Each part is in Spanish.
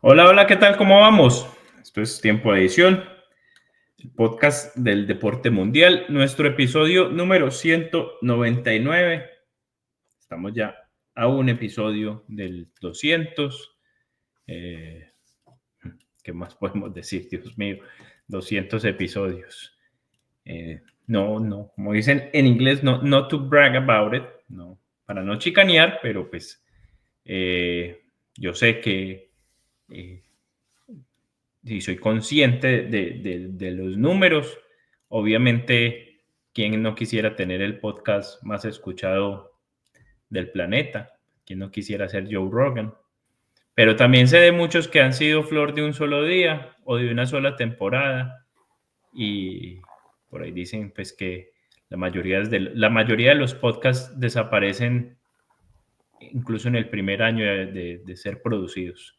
Hola, hola, ¿qué tal? ¿Cómo vamos? Esto es Tiempo de Edición, el podcast del deporte mundial, nuestro episodio número 199. Estamos ya a un episodio del 200. Eh, ¿Qué más podemos decir? Dios mío, 200 episodios. No, como dicen en inglés, no, not to brag about it, no, para no chicanear, pero pues yo sé que eh, si soy consciente de los números. Obviamente, ¿quién no quisiera tener el podcast más escuchado del planeta? ¿Quién no quisiera ser Joe Rogan? Pero también sé de muchos que han sido flor de un solo día o de una sola temporada, y por ahí dicen pues que la mayoría de los podcasts desaparecen incluso en el primer año de ser producidos.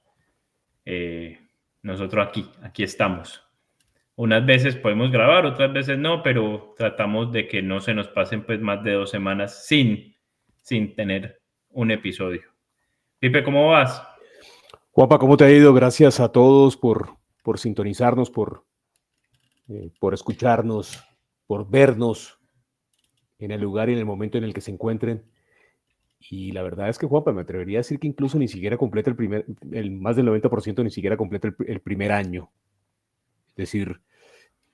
Eh, Nosotros aquí estamos. Unas veces podemos grabar, otras veces no, pero tratamos de que no se nos pasen pues más de 2 semanas sin tener un episodio. Pipe, ¿cómo vas? Juanpa, ¿cómo te ha ido? Gracias a todos por sintonizarnos, por escucharnos, por vernos en el lugar y en el momento en el que se encuentren. Y la verdad es que, Juanpa, me atrevería a decir que incluso ni siquiera completa más del 90% ni siquiera completa el primer año. Es decir,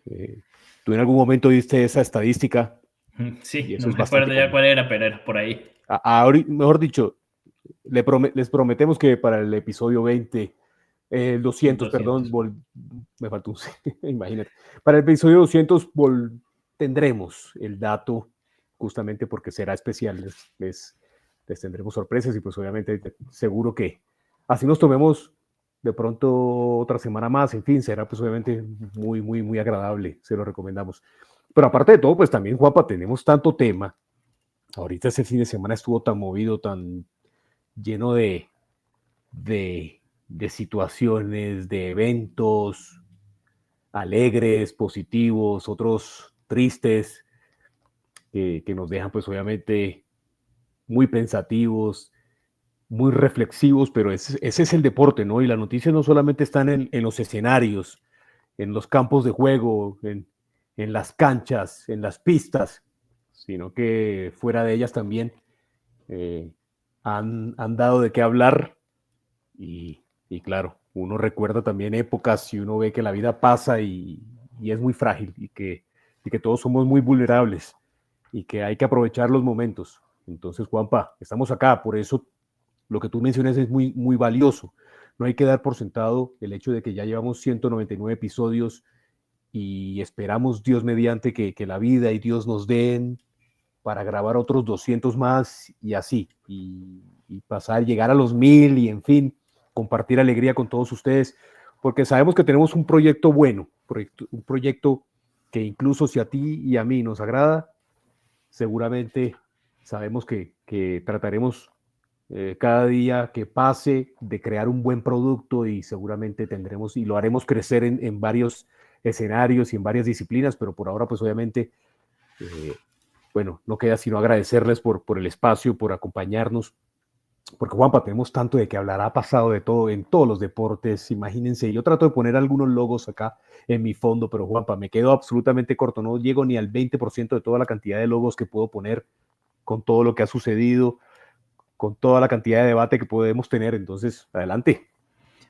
eh, tú en algún momento viste esa estadística y Sí, no eso es me bastante acuerdo ya común. cuál era, pero era por ahí. Mejor dicho, les prometemos que para el episodio 20, el 200, perdón, 200. me faltó un imagínate. Para el episodio 200 tendremos el dato, justamente porque será especial. Les tendremos sorpresas y pues obviamente seguro que así nos tomemos de pronto otra semana más. En fin, será pues obviamente muy agradable. Se lo recomendamos. Pero aparte de todo, pues también, Juanpa, tenemos tanto tema. Ahorita ese fin de semana estuvo tan movido, tan lleno de situaciones, de eventos alegres, positivos, otros tristes, que nos dejan pues obviamente muy pensativos, muy reflexivos, pero ese es el deporte, ¿no? Y las noticias no solamente están en los escenarios, en los campos de juego, en las canchas, en las pistas, sino que fuera de ellas también eh, han dado de qué hablar. Y claro, uno recuerda también épocas y uno ve que la vida pasa y es muy frágil y que todos somos muy vulnerables y que hay que aprovechar los momentos. Entonces, Juanpa, estamos acá, por eso lo que tú mencionas es muy valioso. No hay que dar por sentado el hecho de que ya llevamos 199 episodios y esperamos, Dios mediante, que la vida y Dios nos den para grabar otros 200 más y así, y pasar, llegar a los 1000 y en fin, compartir alegría con todos ustedes, porque sabemos que tenemos un proyecto bueno, un proyecto que incluso si a ti y a mí nos agrada, seguramente sabemos que trataremos cada día que pase de crear un buen producto y seguramente tendremos y lo haremos crecer en varios escenarios y en varias disciplinas, pero por ahora pues obviamente eh, bueno, no queda sino agradecerles por el espacio, por acompañarnos, porque Juanpa, tenemos tanto de que hablar, ha pasado de todo en todos los deportes, imagínense, yo trato de poner algunos logos acá en mi fondo, pero Juanpa, me quedo absolutamente corto, no llego ni al 20% de toda la cantidad de logos que puedo poner con todo lo que ha sucedido, con toda la cantidad de debate que podemos tener, entonces, adelante,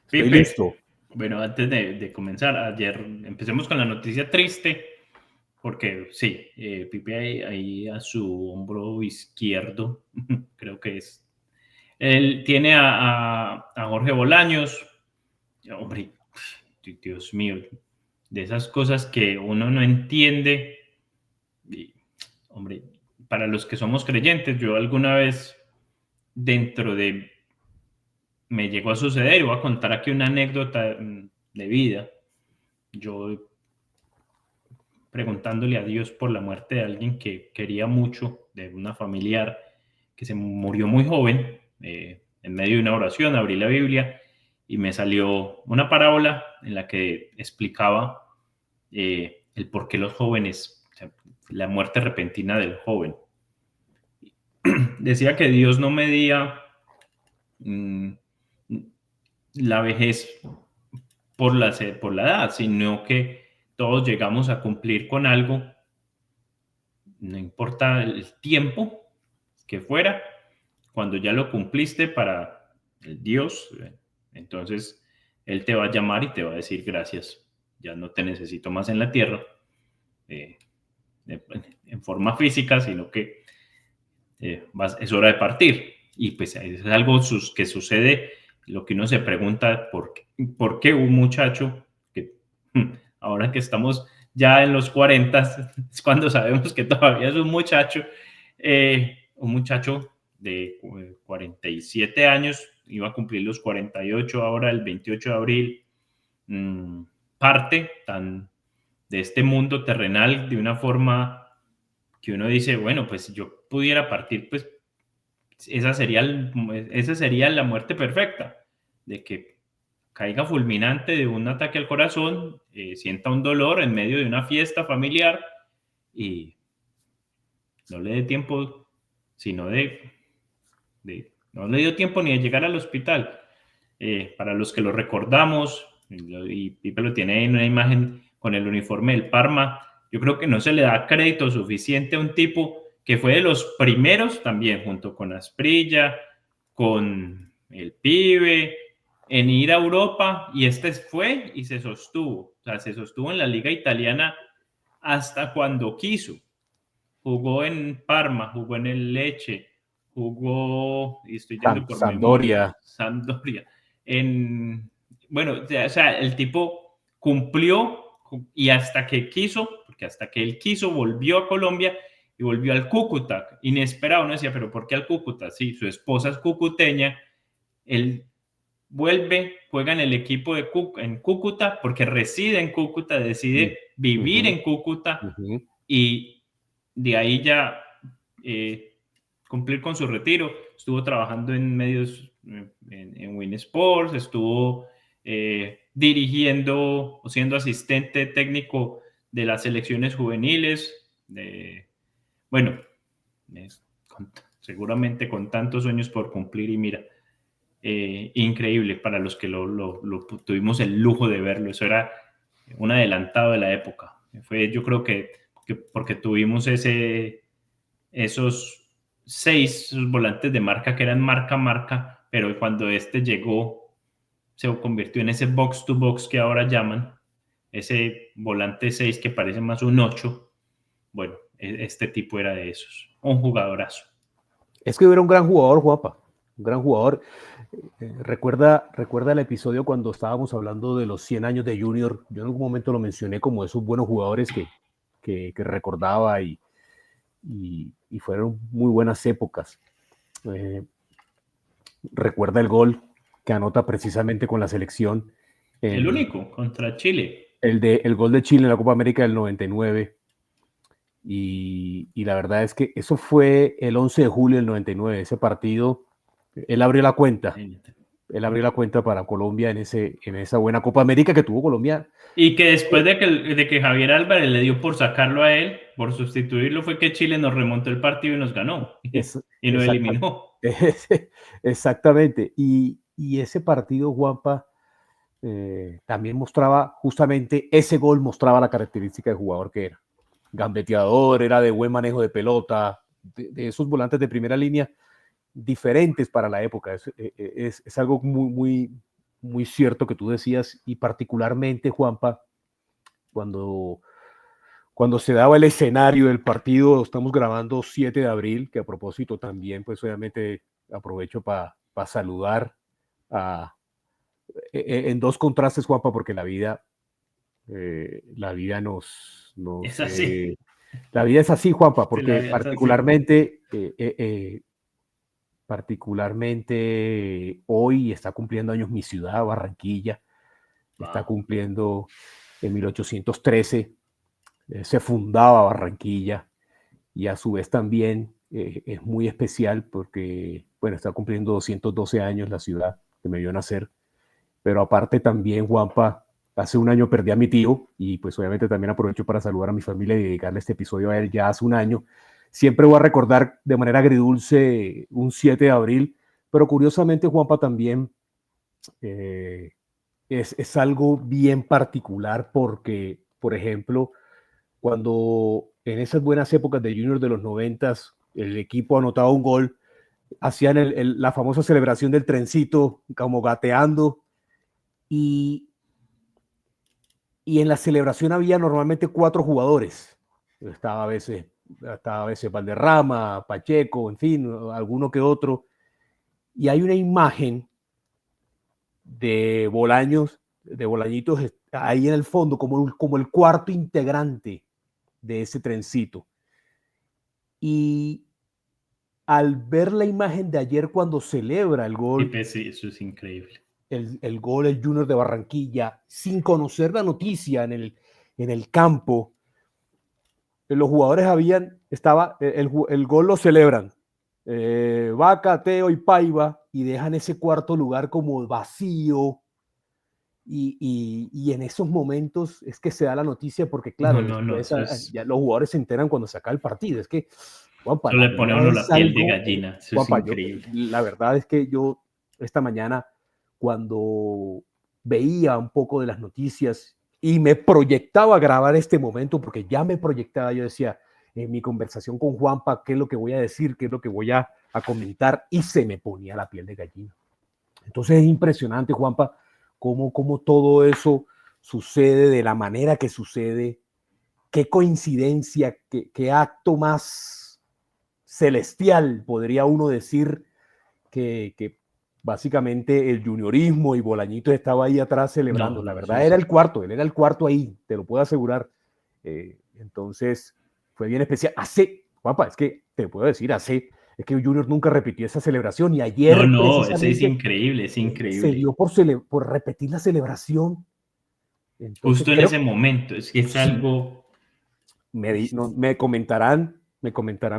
estoy Pipe, listo. bueno, antes de comenzar, ayer empecemos con la noticia triste, porque sí, Pipe ahí a su hombro izquierdo, creo que es. Él tiene a Jorge Bolaños. Hombre, Dios mío, de esas cosas que uno no entiende. Y, hombre, para los que somos creyentes, yo alguna vez dentro de me llegó a suceder, y voy a contar aquí una anécdota de vida. Yo preguntándole a Dios por la muerte de alguien que quería mucho, de una familiar que se murió muy joven, en medio de una oración abrí la Biblia y me salió una parábola en la que explicaba el por qué los jóvenes, o sea, la muerte repentina del joven. Decía que Dios no medía, mm, la vejez por la edad, sino que todos llegamos a cumplir con algo, no importa el tiempo que fuera, cuando ya lo cumpliste para el Dios, entonces Él te va a llamar y te va a decir gracias, ya no te necesito más en la tierra, eh, en forma física, sino que es hora de partir. Y pues es algo que sucede, lo que uno se pregunta, ¿por qué un muchacho que ahora que estamos ya en los 40, es cuando sabemos que todavía es un muchacho de 47 años, iba a cumplir los 48 ahora el 28 de abril, parte de este mundo terrenal de una forma que uno dice, bueno, pues si yo pudiera partir, pues esa sería la muerte perfecta, de que caiga fulminante de un ataque al corazón, sienta un dolor en medio de una fiesta familiar y no le dé tiempo, sino no le dio tiempo ni de llegar al hospital. Para los que lo recordamos, y Pipe lo tiene en una imagen con el uniforme del Parma, yo creo que no se le da crédito suficiente a un tipo que fue de los primeros también, junto con Asprilla, con el Pibe, en ir a Europa, y fue y se sostuvo. O sea, se sostuvo en la liga italiana hasta cuando quiso. Jugó en Parma, jugó en el Lecce, jugó, y estoy yendo por memoria, Sampdoria. Bueno, o sea, el tipo cumplió y hasta que quiso, porque hasta que él quiso, volvió a Colombia y volvió al Cúcuta. Inesperado, uno decía, pero ¿por qué al Cúcuta? Sí, su esposa es cucuteña, él vuelve, juega en el equipo en Cúcuta porque reside en Cúcuta, decide vivir en Cúcuta y de ahí ya cumplir con su retiro. Estuvo trabajando en medios, en Win Sports, estuvo dirigiendo o siendo asistente técnico de las selecciones juveniles. Bueno, seguramente con tantos sueños por cumplir y mira, increíble para los que tuvimos el lujo de verlo. Eso era un adelantado de la época. Yo creo que porque tuvimos esos 6 volantes de marca que eran marca, pero cuando llegó, se convirtió en ese box to box que ahora llaman, ese volante 6 que parece más un 8. Bueno, este tipo era de esos, un jugadorazo. Es que era un gran jugador, Juanpa, un gran jugador. Recuerda el episodio cuando estábamos hablando de los 100 años de Junior. Yo en algún momento lo mencioné como esos buenos jugadores que recordaba y fueron muy buenas épocas. Recuerda el gol que anota precisamente con la selección. El único, contra Chile. El gol de Chile en la Copa América del 99. Y la verdad es que eso fue el 11 de julio del 99. Ese partido, él abrió la cuenta. Él abrió la cuenta para Colombia en esa buena Copa América que tuvo Colombia. Y que después de que Javier Álvarez le dio por sacarlo a él, por sustituirlo, fue que Chile nos remontó el partido y nos ganó. Y nos eliminó. Exactamente. Y ese partido, Juanpa, también mostraba, justamente ese gol mostraba la característica de jugador que era. Gambeteador, era de buen manejo de pelota, de esos volantes de primera línea diferentes para la época. Es algo muy cierto que tú decías, y particularmente, Juanpa, cuando se daba el escenario del partido. Estamos grabando 7 de abril, que a propósito también, pues obviamente aprovecho para saludar en dos contrastes, Juanpa, porque la vida es así. La vida es así, Juanpa, porque particularmente hoy está cumpliendo años mi ciudad, Barranquilla. Wow. Está cumpliendo en 1813. Se fundaba Barranquilla, y a su vez también es muy especial porque, bueno, está cumpliendo 212 años la ciudad que me vio nacer. Pero aparte también, Juanpa, hace un año perdí a mi tío, y pues obviamente también aprovecho para saludar a mi familia y dedicarle este episodio a él ya hace un año. Siempre voy a recordar de manera agridulce un 7 de abril, pero curiosamente, Juanpa, también Es algo bien particular porque, por ejemplo, cuando en esas buenas épocas de Junior de los 90 el equipo anotaba un gol, hacían la famosa celebración del trencito, como gateando, y, y en la celebración había normalmente 4 jugadores. Estaba a veces Valderrama, Pacheco, en fin, alguno que otro. Y hay una imagen de Bolaños, de Bolañitos, ahí en el fondo, como el cuarto integrante de ese trencito. Y al ver la imagen de ayer cuando celebra el gol, Sí, eso es increíble. el gol, el Junior de Barranquilla, sin conocer la noticia en el campo, los jugadores el gol lo celebran. Vaca, Teo y Paiva, y dejan ese cuarto lugar como vacío. Y en esos momentos es que se da la noticia, porque claro, No, después eso es... ya los jugadores se enteran cuando se acaba el partido. Es que, Juanpa, Eso la le pone a vida uno es la piel de algo, gallina, eso es Juanpa, increíble. la verdad es que yo esta mañana, cuando veía un poco de las noticias y me proyectaba a grabar este momento, porque ya me proyectaba, yo decía, en mi conversación con Juanpa, qué es lo que voy a decir, qué es lo que voy a comentar, y se me ponía la piel de gallina. Entonces es impresionante, Juanpa, cómo todo eso sucede de la manera que sucede, qué coincidencia, qué acto más celestial, podría uno decir, que básicamente el juniorismo y Bolañito estaba ahí atrás celebrando. La Eso verdad es... él era el cuarto ahí, te lo puedo asegurar. Entonces fue bien especial. Juanpa, es que te puedo decir, es que Junior nunca repitió esa celebración, y ayer No, ese precisamente es se increíble. dio por repetir la celebración. Entonces Justo en creo, ese momento, es que es sí, algo... me comentarán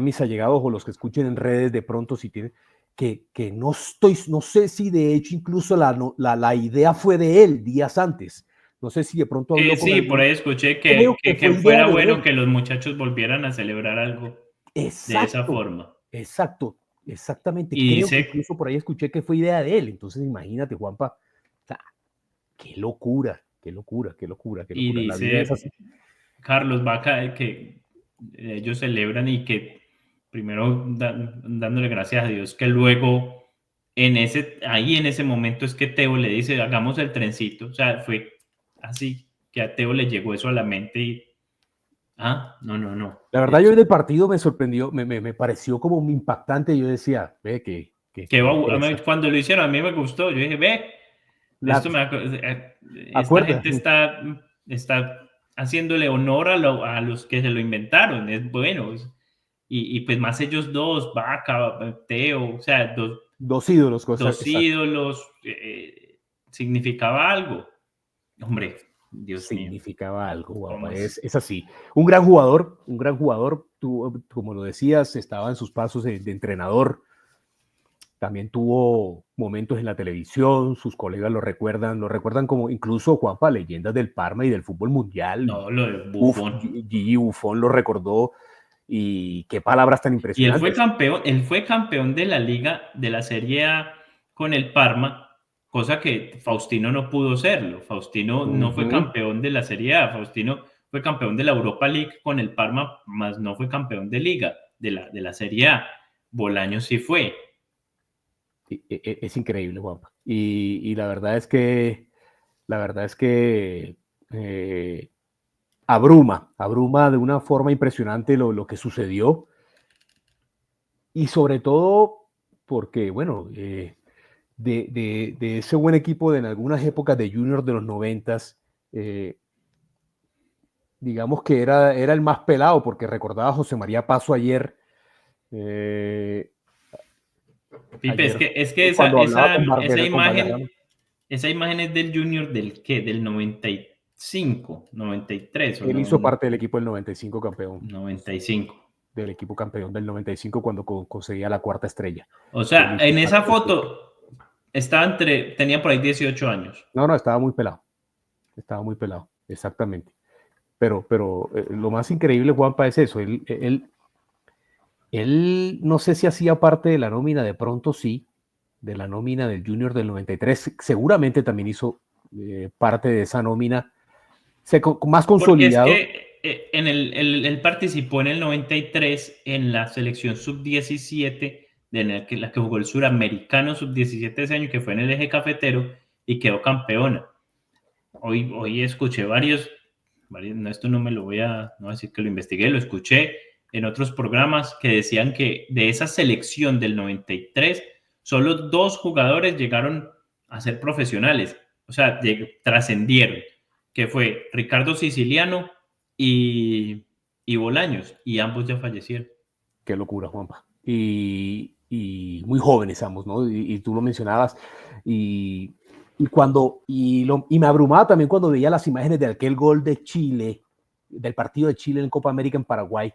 mis allegados o los que escuchen en redes de pronto si tienen, que no sé si de hecho incluso la idea fue de él días antes. No sé si de pronto habló con Sí, por algún, ahí escuché creo que que fue idea fuera de bueno él. que los muchachos volvieran a celebrar algo de esa Exacto, forma. exacto, exactamente. Y Creo que dice, incluso por ahí escuché que fue idea de él. Entonces imagínate, Juanpa, o sea, qué locura, qué locura, qué locura, qué y locura. La vida es dice así. Carlos Vaca que ellos celebran y que primero dándole gracias a Dios, que luego ahí en ese momento es que Teo le dice, hagamos el trencito. O sea, fue así que a Teo le llegó eso a la mente y, no. La verdad, yo en el partido me sorprendió, me pareció como muy impactante. Yo decía, ve Que qué interesante. cuando lo hicieron a mí me gustó. Yo dije, ve, La, esta acuerda, gente está haciéndole honor a los que se lo inventaron. Es bueno. Y pues más ellos dos, Vaca, Teo, o sea, dos ídolos, dos exacto. ídolos, significaba algo. Hombre, Dios mío. Significaba algo, ¿Cómo guapa. es? Es así. Un gran jugador, como lo decías, estaba en sus pasos de entrenador. También tuvo momentos en la televisión, sus colegas lo recuerdan como incluso Juanpa, leyendas del Parma y del fútbol mundial. No, lo de Buffon. Gigi Buffon lo recordó, y qué palabras tan Y impresionantes. él fue campeón de la liga, de la Serie A con el Parma, cosa que Faustino no pudo serlo. Faustino no fue Ujú. campeón de la Serie A, Faustino fue campeón de la Europa League con el Parma, más no fue campeón de liga, de la Serie A. Bolaño sí fue. Es increíble, Juanpa. Y la verdad es que abruma de una forma impresionante lo que sucedió, y sobre todo porque, bueno, de ese buen equipo de en algunas épocas de Junior de los 90, digamos que era el más pelado, porque recordaba a José María Paso ayer, eh, Pipe, ayer es que cuando hablaba con Valderrama. esa imagen es del Junior del qué, del 95, 93 o Él no, hizo parte del equipo del 95 campeón, 95. del equipo campeón del 95 cuando conseguía la cuarta estrella. O Él sea, hizo en esa parte de ese equipo. foto tenía por ahí 18 años. No, estaba muy pelado, exactamente. Pero lo más increíble, Juanpa, es eso. Él no sé si hacía parte de la nómina, de pronto sí, de la nómina del Junior del 93, seguramente también hizo parte de esa nómina, más Porque es consolidado. que él participó en el 93 en la selección sub-17, la que jugó el suramericano sub-17 ese año, que fue en el Eje Cafetero y quedó campeona. Hoy escuché varios, no, esto no me lo voy a, no voy a decir que lo investigué, lo escuché en otros programas que decían que de esa selección del 93, solo 2 jugadores llegaron a ser profesionales, o sea, trascendieron, que fue Ricardo Siciliano y Bolaños, y ambos ya fallecieron. Qué locura, Juanpa. Y muy jóvenes ambos, ¿no? Y tú lo mencionabas. Y, y me abrumaba también cuando veía las imágenes de aquel gol de Chile, del partido de Chile en Copa América en Paraguay,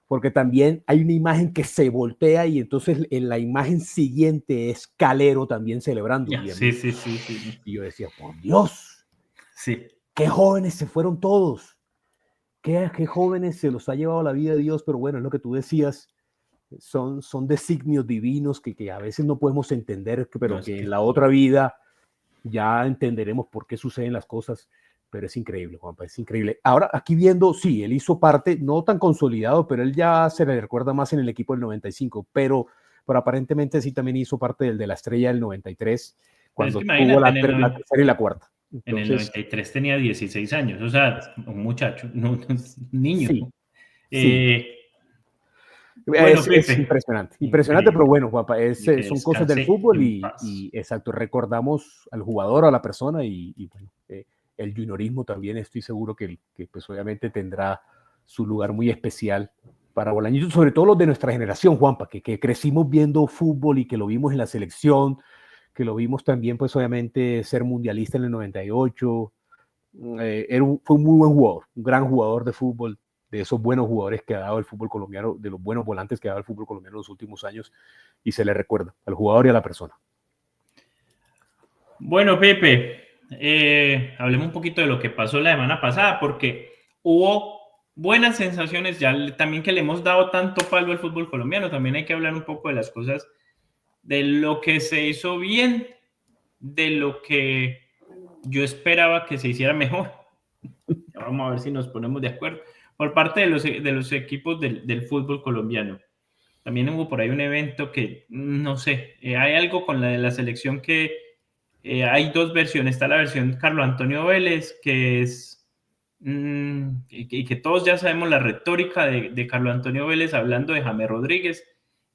porque también hay una imagen que se voltea y entonces en la imagen siguiente es Calero también celebrando. Sí. Y yo decía, por Dios, Sí. qué jóvenes se fueron todos. Qué jóvenes se los ha llevado la vida de Dios, pero bueno, es lo que tú decías, son designios divinos que a veces no podemos entender, pero No, que en la otra vida ya entenderemos por qué suceden las cosas, pero es increíble, Juanpa, es increíble. Ahora, aquí viendo, sí, él hizo parte, no tan consolidado, pero él ya se le recuerda más en el equipo del 95, pero aparentemente sí también hizo parte del de la estrella del 93, Pero es que cuando tuvo imagínate, la tercera y la cuarta. en el Entonces, 93 tenía 16 años, o sea, un muchacho, no, un niño. sí, sí. Eh, bueno, Es Pepe, impresionante, impresionante, increíble. pero bueno, Juanpa, Y que son cosas del descanse fútbol en paz. y exacto, recordamos al jugador, a la persona y bueno, el juniorismo también estoy seguro que pues obviamente tendrá su lugar muy especial para Bolaños, sobre todo los de nuestra generación, Juanpa, que crecimos viendo fútbol y que lo vimos en la selección, que lo vimos también pues obviamente ser mundialista en el 98, fue un muy buen jugador, un gran jugador de fútbol, de esos buenos jugadores que ha dado el fútbol colombiano, de los buenos volantes que ha dado el fútbol colombiano en los últimos años, y se le recuerda al jugador y a la persona. Bueno, Pepe, hablemos un poquito de lo que pasó la semana pasada, porque hubo buenas sensaciones, ya también que le hemos dado tanto palo al fútbol colombiano, también hay que hablar un poco de las cosas, de lo que se hizo bien, de lo que yo esperaba que se hiciera mejor. Vamos a ver si nos ponemos de acuerdo. Por parte de los equipos del fútbol colombiano. También hubo por ahí un evento que, no sé, hay algo con la de la selección que hay 2 versiones. Está la versión Carlos Antonio Vélez, que es, y que todos ya sabemos la retórica de Carlos Antonio Vélez hablando de James Rodríguez.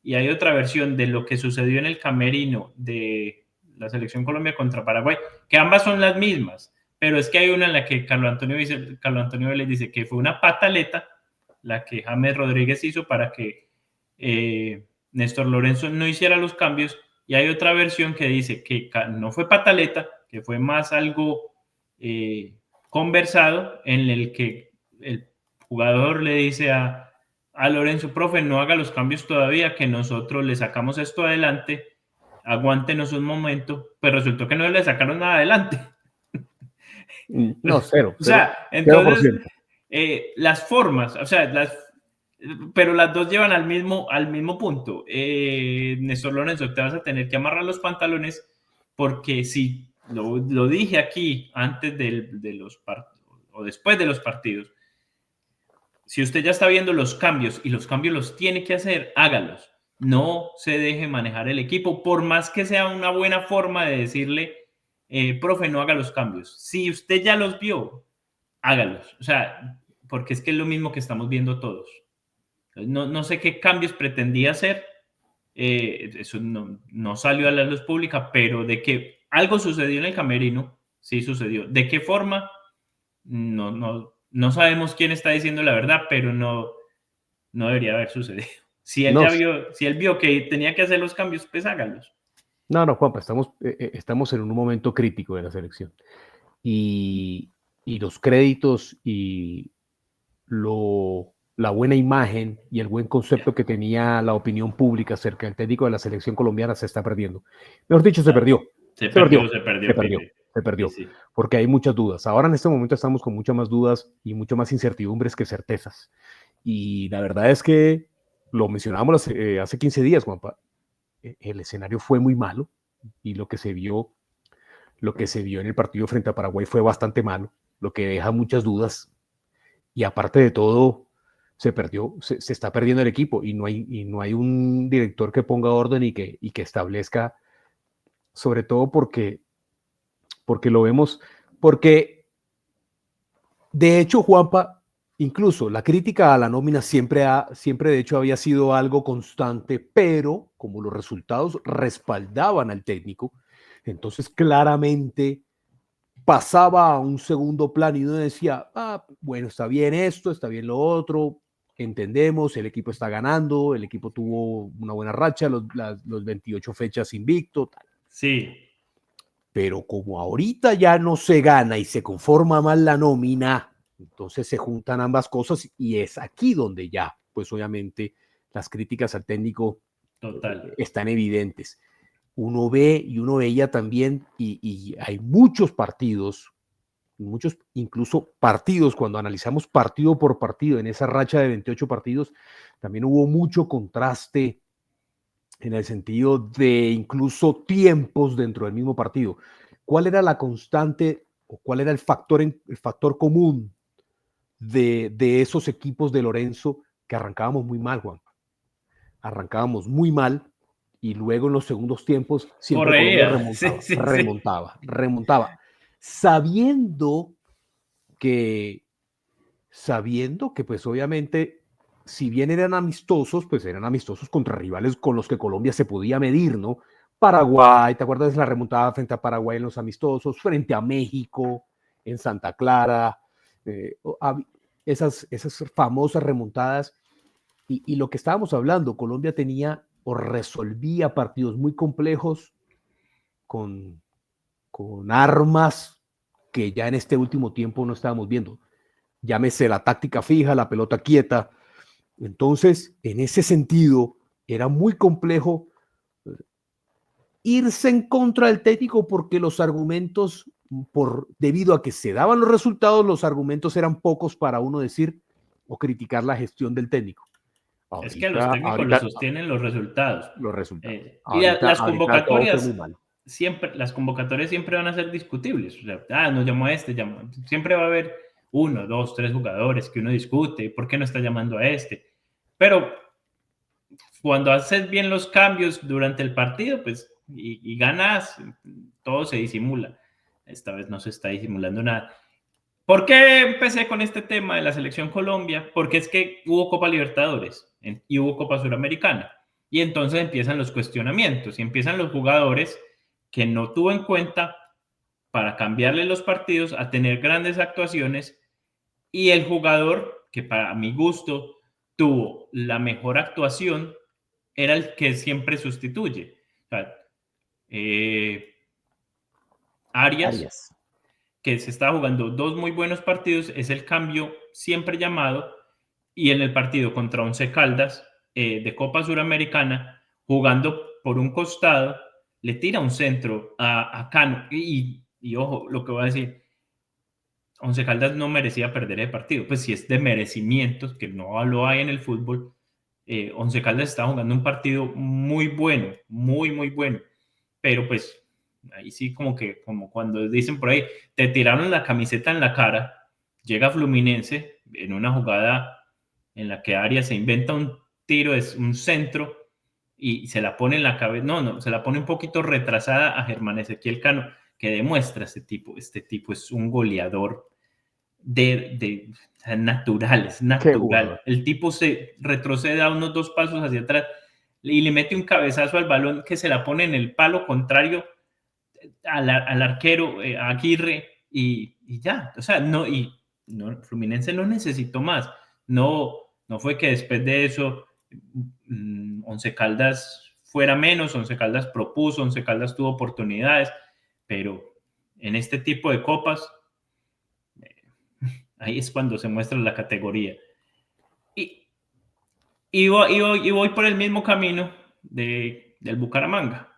Y hay otra versión de lo que sucedió en el camerino de la selección Colombia contra Paraguay, que ambas son las mismas, pero es que hay una en la que Carlos Antonio Vélez dice que fue una pataleta la que James Rodríguez hizo para que Néstor Lorenzo no hiciera los cambios, y hay otra versión que dice que no fue pataleta, que fue más algo conversado, en el que el jugador le dice a Lorenzo, profe, no haga los cambios todavía, que nosotros le sacamos esto adelante, aguántenos un momento, pero resultó que no le sacaron nada adelante. No, cero, O cero, sea, por entonces, ciento. las formas, o sea, pero las dos llevan al mismo punto. Néstor Lorenzo, te vas a tener que amarrar los pantalones, porque si lo dije aquí antes de los partidos o después de los partidos, si usted ya está viendo los cambios y los cambios los tiene que hacer, hágalos. No se deje manejar el equipo, por más que sea una buena forma de decirle, profe, no haga los cambios. Si usted ya los vio, hágalos. O sea, porque es que es lo mismo que estamos viendo todos. No sé qué cambios pretendía hacer, eso no salió a la luz pública, pero de que algo sucedió en el camerino, sí sucedió. ¿De qué forma? No sabemos quién está diciendo la verdad, pero no debería haber sucedido. Si él No, ya vio, si él vio que tenía que hacer los cambios, pues hágalos. no, Juanpa, estamos en un momento crítico de la selección. Y, y los créditos y la buena imagen y el buen concepto que tenía la opinión pública acerca del técnico de la selección colombiana se está perdiendo. Mejor dicho, se perdió. Se Se perdió. perdió, se Se perdió, perdió. Pepe. Se perdió. Sí. Porque hay muchas dudas. Ahora en este momento estamos con muchas más dudas y mucho más incertidumbres que certezas. Y la verdad es que lo mencionábamos hace 15 días, Juanpa. El escenario fue muy malo. y lo que se vio en el partido frente a Paraguay fue bastante malo, lo que deja muchas dudas. Y aparte de todo, se está perdiendo el equipo y no hay un director que ponga orden y que establezca, sobre todo porque lo vemos, porque de hecho, Juanpa, incluso la crítica a la nómina siempre de hecho había sido algo constante, pero como los resultados respaldaban al técnico, entonces claramente pasaba a un segundo plano y uno decía, bueno, está bien esto, está bien lo otro, entendemos, el equipo está ganando, el equipo tuvo una buena racha, los 28 fechas invicto, tal. Sí. Pero como ahorita ya no se gana y se conforma mal la nómina, entonces se juntan ambas cosas y es aquí donde ya, pues obviamente, las críticas al técnico están evidentes. Uno ve y uno veía también, y hay muchos partidos, incluso partidos, cuando analizamos partido por partido en esa racha de 28 partidos, también hubo mucho contraste en el sentido de incluso tiempos dentro del mismo partido. ¿Cuál era la constante o cuál era el factor común de esos equipos de Lorenzo que arrancábamos muy mal, Juan? Arrancábamos muy mal y luego en los segundos tiempos siempre Colombia remontaba, sabiendo que pues obviamente, si bien eran amistosos, pues eran amistosos contra rivales con los que Colombia se podía medir, ¿no? Paraguay, ¿te acuerdas de la remontada frente a Paraguay en los amistosos? Frente a México, en Santa Clara, esas famosas remontadas. Y lo que estábamos hablando, Colombia tenía o resolvía partidos muy complejos con armas que ya en este último tiempo no estábamos viendo. Llámese la táctica fija, la pelota quieta. Entonces, en ese sentido, era muy complejo irse en contra del técnico porque los argumentos, debido a que se daban los resultados, los argumentos eran pocos para uno decir o criticar la gestión del técnico. Es que los técnicos lo sostienen los resultados. Y las convocatorias siempre van a ser discutibles. O sea, nos llamó siempre va a haber 1, 2, 3 jugadores que uno discute, ¿por qué no está llamando a este? Pero cuando haces bien los cambios durante el partido, pues, y ganas, todo se disimula. Esta vez no se está disimulando nada. ¿Por qué empecé con este tema de la selección Colombia? Porque es que hubo Copa Libertadores y hubo Copa Suramericana. Y entonces empiezan los cuestionamientos y empiezan los jugadores que no tuvo en cuenta para cambiarle los partidos a tener grandes actuaciones, y el jugador que para mi gusto tuvo la mejor actuación era el que siempre sustituye. O sea, Arias, que se estaba jugando 2 muy buenos partidos, es el cambio siempre llamado, y en el partido contra Once Caldas de Copa Suramericana, jugando por un costado, le tira un centro a Cano, y ojo, lo que voy a decir, Once Caldas no merecía perder el partido, pues si es de merecimientos, que no lo hay en el fútbol. Once Caldas estaba jugando un partido muy bueno, muy, muy bueno, pero pues ahí sí como cuando dicen por ahí, te tiraron la camiseta en la cara. Llega Fluminense en una jugada en la que Arias se inventa un tiro, es un centro, y se la pone en la cabeza, se la pone un poquito retrasada a Germán Ezequiel Cano, que demuestra este tipo es un goleador natural, es natural. El tipo se retrocede a unos 2 pasos hacia atrás y le mete un cabezazo al balón que se la pone en el palo contrario al arquero, a Aguirre, y ya. O sea, Fluminense no necesitó más. No fue que después de eso Once Caldas fuera menos. Once Caldas propuso, Once Caldas tuvo oportunidades, pero en este tipo de copas ahí es cuando se muestra la categoría. Y voy por el mismo camino del Bucaramanga.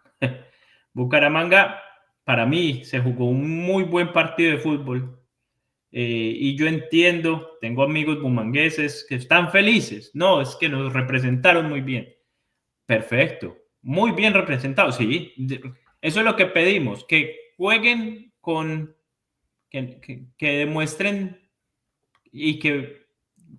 Bucaramanga, para mí, se jugó un muy buen partido de fútbol. Y yo entiendo, tengo amigos bumangueses que están felices. No, es que nos representaron muy bien. Perfecto, muy bien representados, sí. Eso es lo que pedimos, que jueguen con, que demuestren y que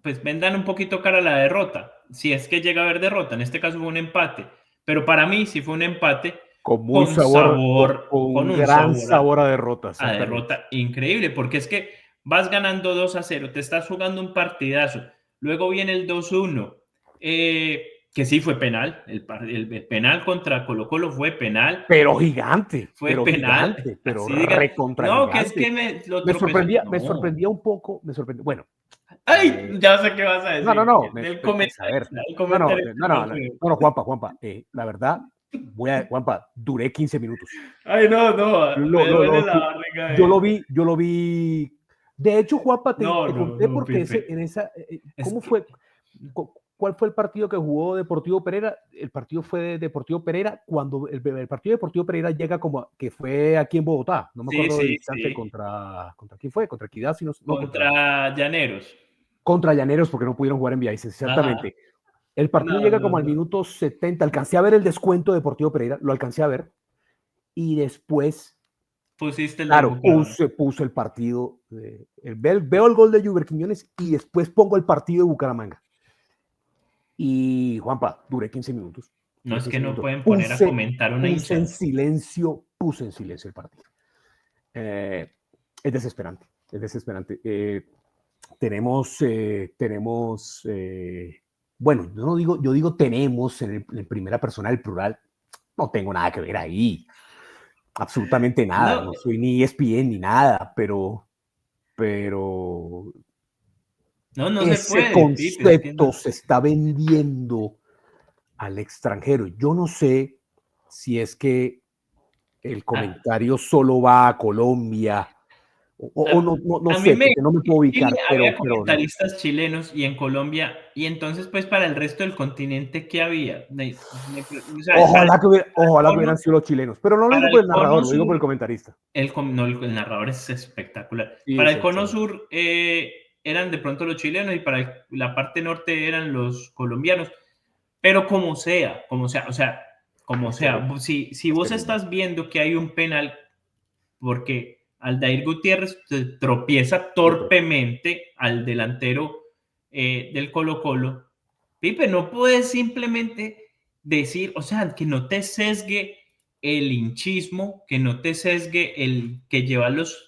pues vendan un poquito cara a la derrota, si es que llega a haber derrota, en este caso fue un empate, pero para mí sí fue un empate Con muy con sabor, sabor, con con un un gran sabor sabor a derrota, a exactamente. derrota increíble, porque es que vas ganando 2-0, te estás jugando un partidazo, luego viene el 2-1, que sí fue penal, el penal contra Colo Colo fue Pero penal, gigante, pero así digan, recontra no, que es que gigante. me lo tropezó, Me no, sorprendía un poco, me sorprendió, bueno, ay, ya sé qué vas a decir, del pues a ver, comentarista, el comentario no fue. Juanpa, la verdad, Juanpa, duré 15 minutos. Ay, no, no, me duele la Sí, barriga yo lo vi. De hecho, Juanpa, no, te no, conté no, porque Pipe, en esa, es ¿cómo que, fue? ¿Cuál fue el partido que jugó Deportivo Pereira? El partido fue de Deportivo Pereira cuando el partido de Deportivo Pereira llega como que fue aquí en Bogotá. No me sí, acuerdo del sí, instante sí, contra quién fue, contra Equidad, si no, no contra Llaneros, contra Llaneros porque no pudieron jugar en Villavicencio, ajá, exactamente. El no, partido llega no, como al no, minuto 70. Alcancé a ver el descuento de Deportivo Pereira, lo alcancé a ver. Y después, pusiste el del claro, Bucaramanga, puso el partido. Veo el gol de Juber Quiñones y después pongo el partido de Bucaramanga. Y Juanpa, duré 15 minutos. no es que no pueden poner a Puse, comentar una hinchada, puse en silencio el partido. Eh, es desesperante, es desesperante. Bueno, yo digo tenemos en primera persona el plural, no tengo nada que ver ahí, absolutamente nada, no, no soy ni ESPN ni nada, pero no, no se ese puede, Pipe, es que concepto no, se está vendiendo al extranjero. Yo no sé si es que el a, comentario solo va a Colombia o a, no a mí sé, me, porque no me en puedo Chile ubicar, había pero no. comentaristas chilenos y en Colombia, y entonces pues para el resto del continente, ¿qué había? O sea, Ojalá que cono, hubieran sido los chilenos, pero no lo para digo por el el cono narrador, lo digo por el sur, comentarista. no, el narrador es espectacular. Sí, Para es el cono excelente. sur eran de pronto los chilenos y para la parte norte eran los colombianos. Pero o sea, como Es sea, terrible, si es vos terrible. estás viendo que hay un penal porque Aldair Gutiérrez tropieza Súper. torpemente al delantero del Colo Colo, Pipe, no puedes simplemente decir, o sea, que no te sesgue el hinchismo, que no te sesgue el que lleva los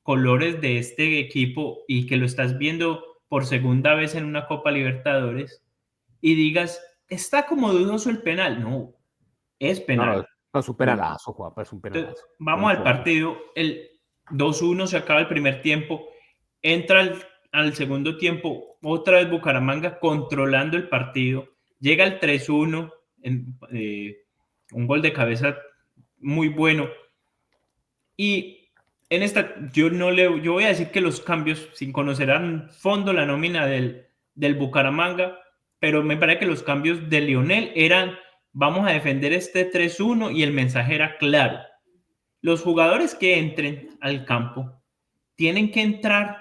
colores de este equipo y que lo estás viendo por segunda vez en una Copa Libertadores y digas, está como dudoso el penal. No, es No, penal. es un penalazo, Juanpa, es un Entonces, penalazo. vamos Muy al fuerte. partido. El 2-1 se acaba el primer tiempo. Entra al segundo tiempo, otra vez Bucaramanga controlando el partido. Llega el 3-1, un gol de cabeza muy bueno. Y en esta, yo voy a decir que los cambios, sin conocer a fondo la nómina del Bucaramanga, pero me parece que los cambios de Lionel eran, vamos a defender este 3-1 y el mensaje era claro. Los jugadores que entren al campo tienen que entrar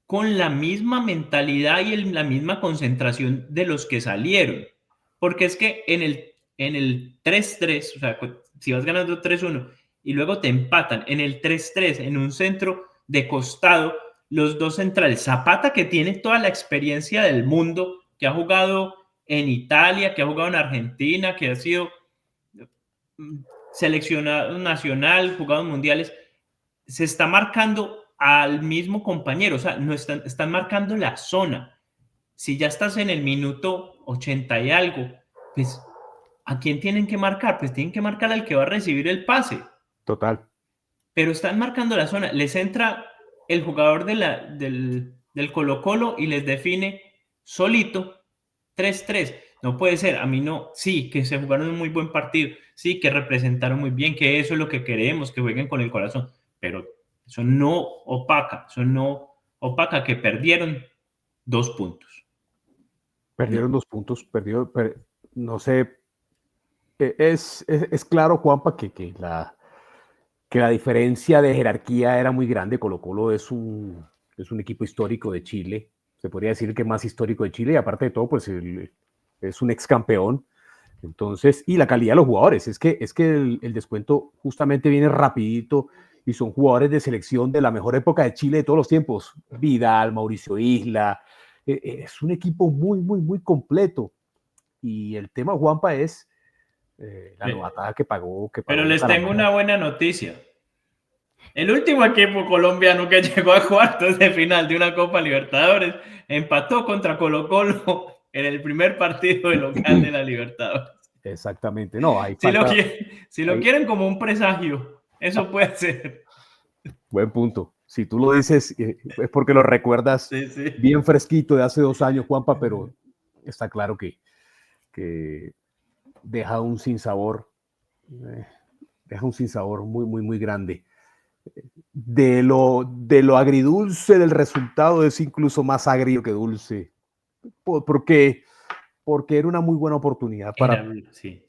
con la misma mentalidad y la misma concentración de los que salieron. Porque es que en el 3-3, o sea, si vas ganando 3-1 y luego te empatan en el 3-3 en un centro de costado, los dos centrales, Zapata que tiene toda la experiencia del mundo, que ha jugado en Italia, que ha jugado en Argentina, que ha sido seleccionado nacional, jugado en mundiales, se está marcando al mismo compañero, o sea, no están marcando la zona. Si ya estás en el minuto 80 y algo, pues ¿a quién tienen que marcar? Pues tienen que marcar al que va a recibir el pase, Total. pero están marcando la zona. Les entra el jugador del Colo Colo y les define solito 3-3. No puede ser, a mí no, sí, que se jugaron un muy buen partido, sí, que representaron muy bien, que eso es lo que queremos, que jueguen con el corazón, pero eso no opaca que perdieron 2 puntos. Perdieron 2 puntos, no sé, es claro, Juanpa, que la diferencia de jerarquía era muy grande. Colo Colo es un equipo histórico de Chile, se podría decir que más histórico de Chile, y aparte de todo, pues es un ex campeón. Entonces, y la calidad de los jugadores, es que el descuento justamente viene rapidito y son jugadores de selección de la mejor época de Chile de todos los tiempos. Vidal, Mauricio Isla, es un equipo muy, muy, muy completo. Y el tema, Juanpa, es la novatada que pagó Pero les tengo Bucaramanga. una buena noticia. El último equipo colombiano que llegó a cuartos de final de una Copa Libertadores empató contra Colo-Colo en el primer partido de local de la Libertadores. Exactamente, no, hay Si falta. lo quieren como un presagio, eso puede ser. Buen punto. Si tú lo dices, es porque lo recuerdas Sí, sí. bien fresquito de hace 2 años, Juanpa, pero está claro que deja un sinsabor, muy, muy, muy grande. De lo agridulce del resultado es incluso más agrio que dulce, porque era una muy buena oportunidad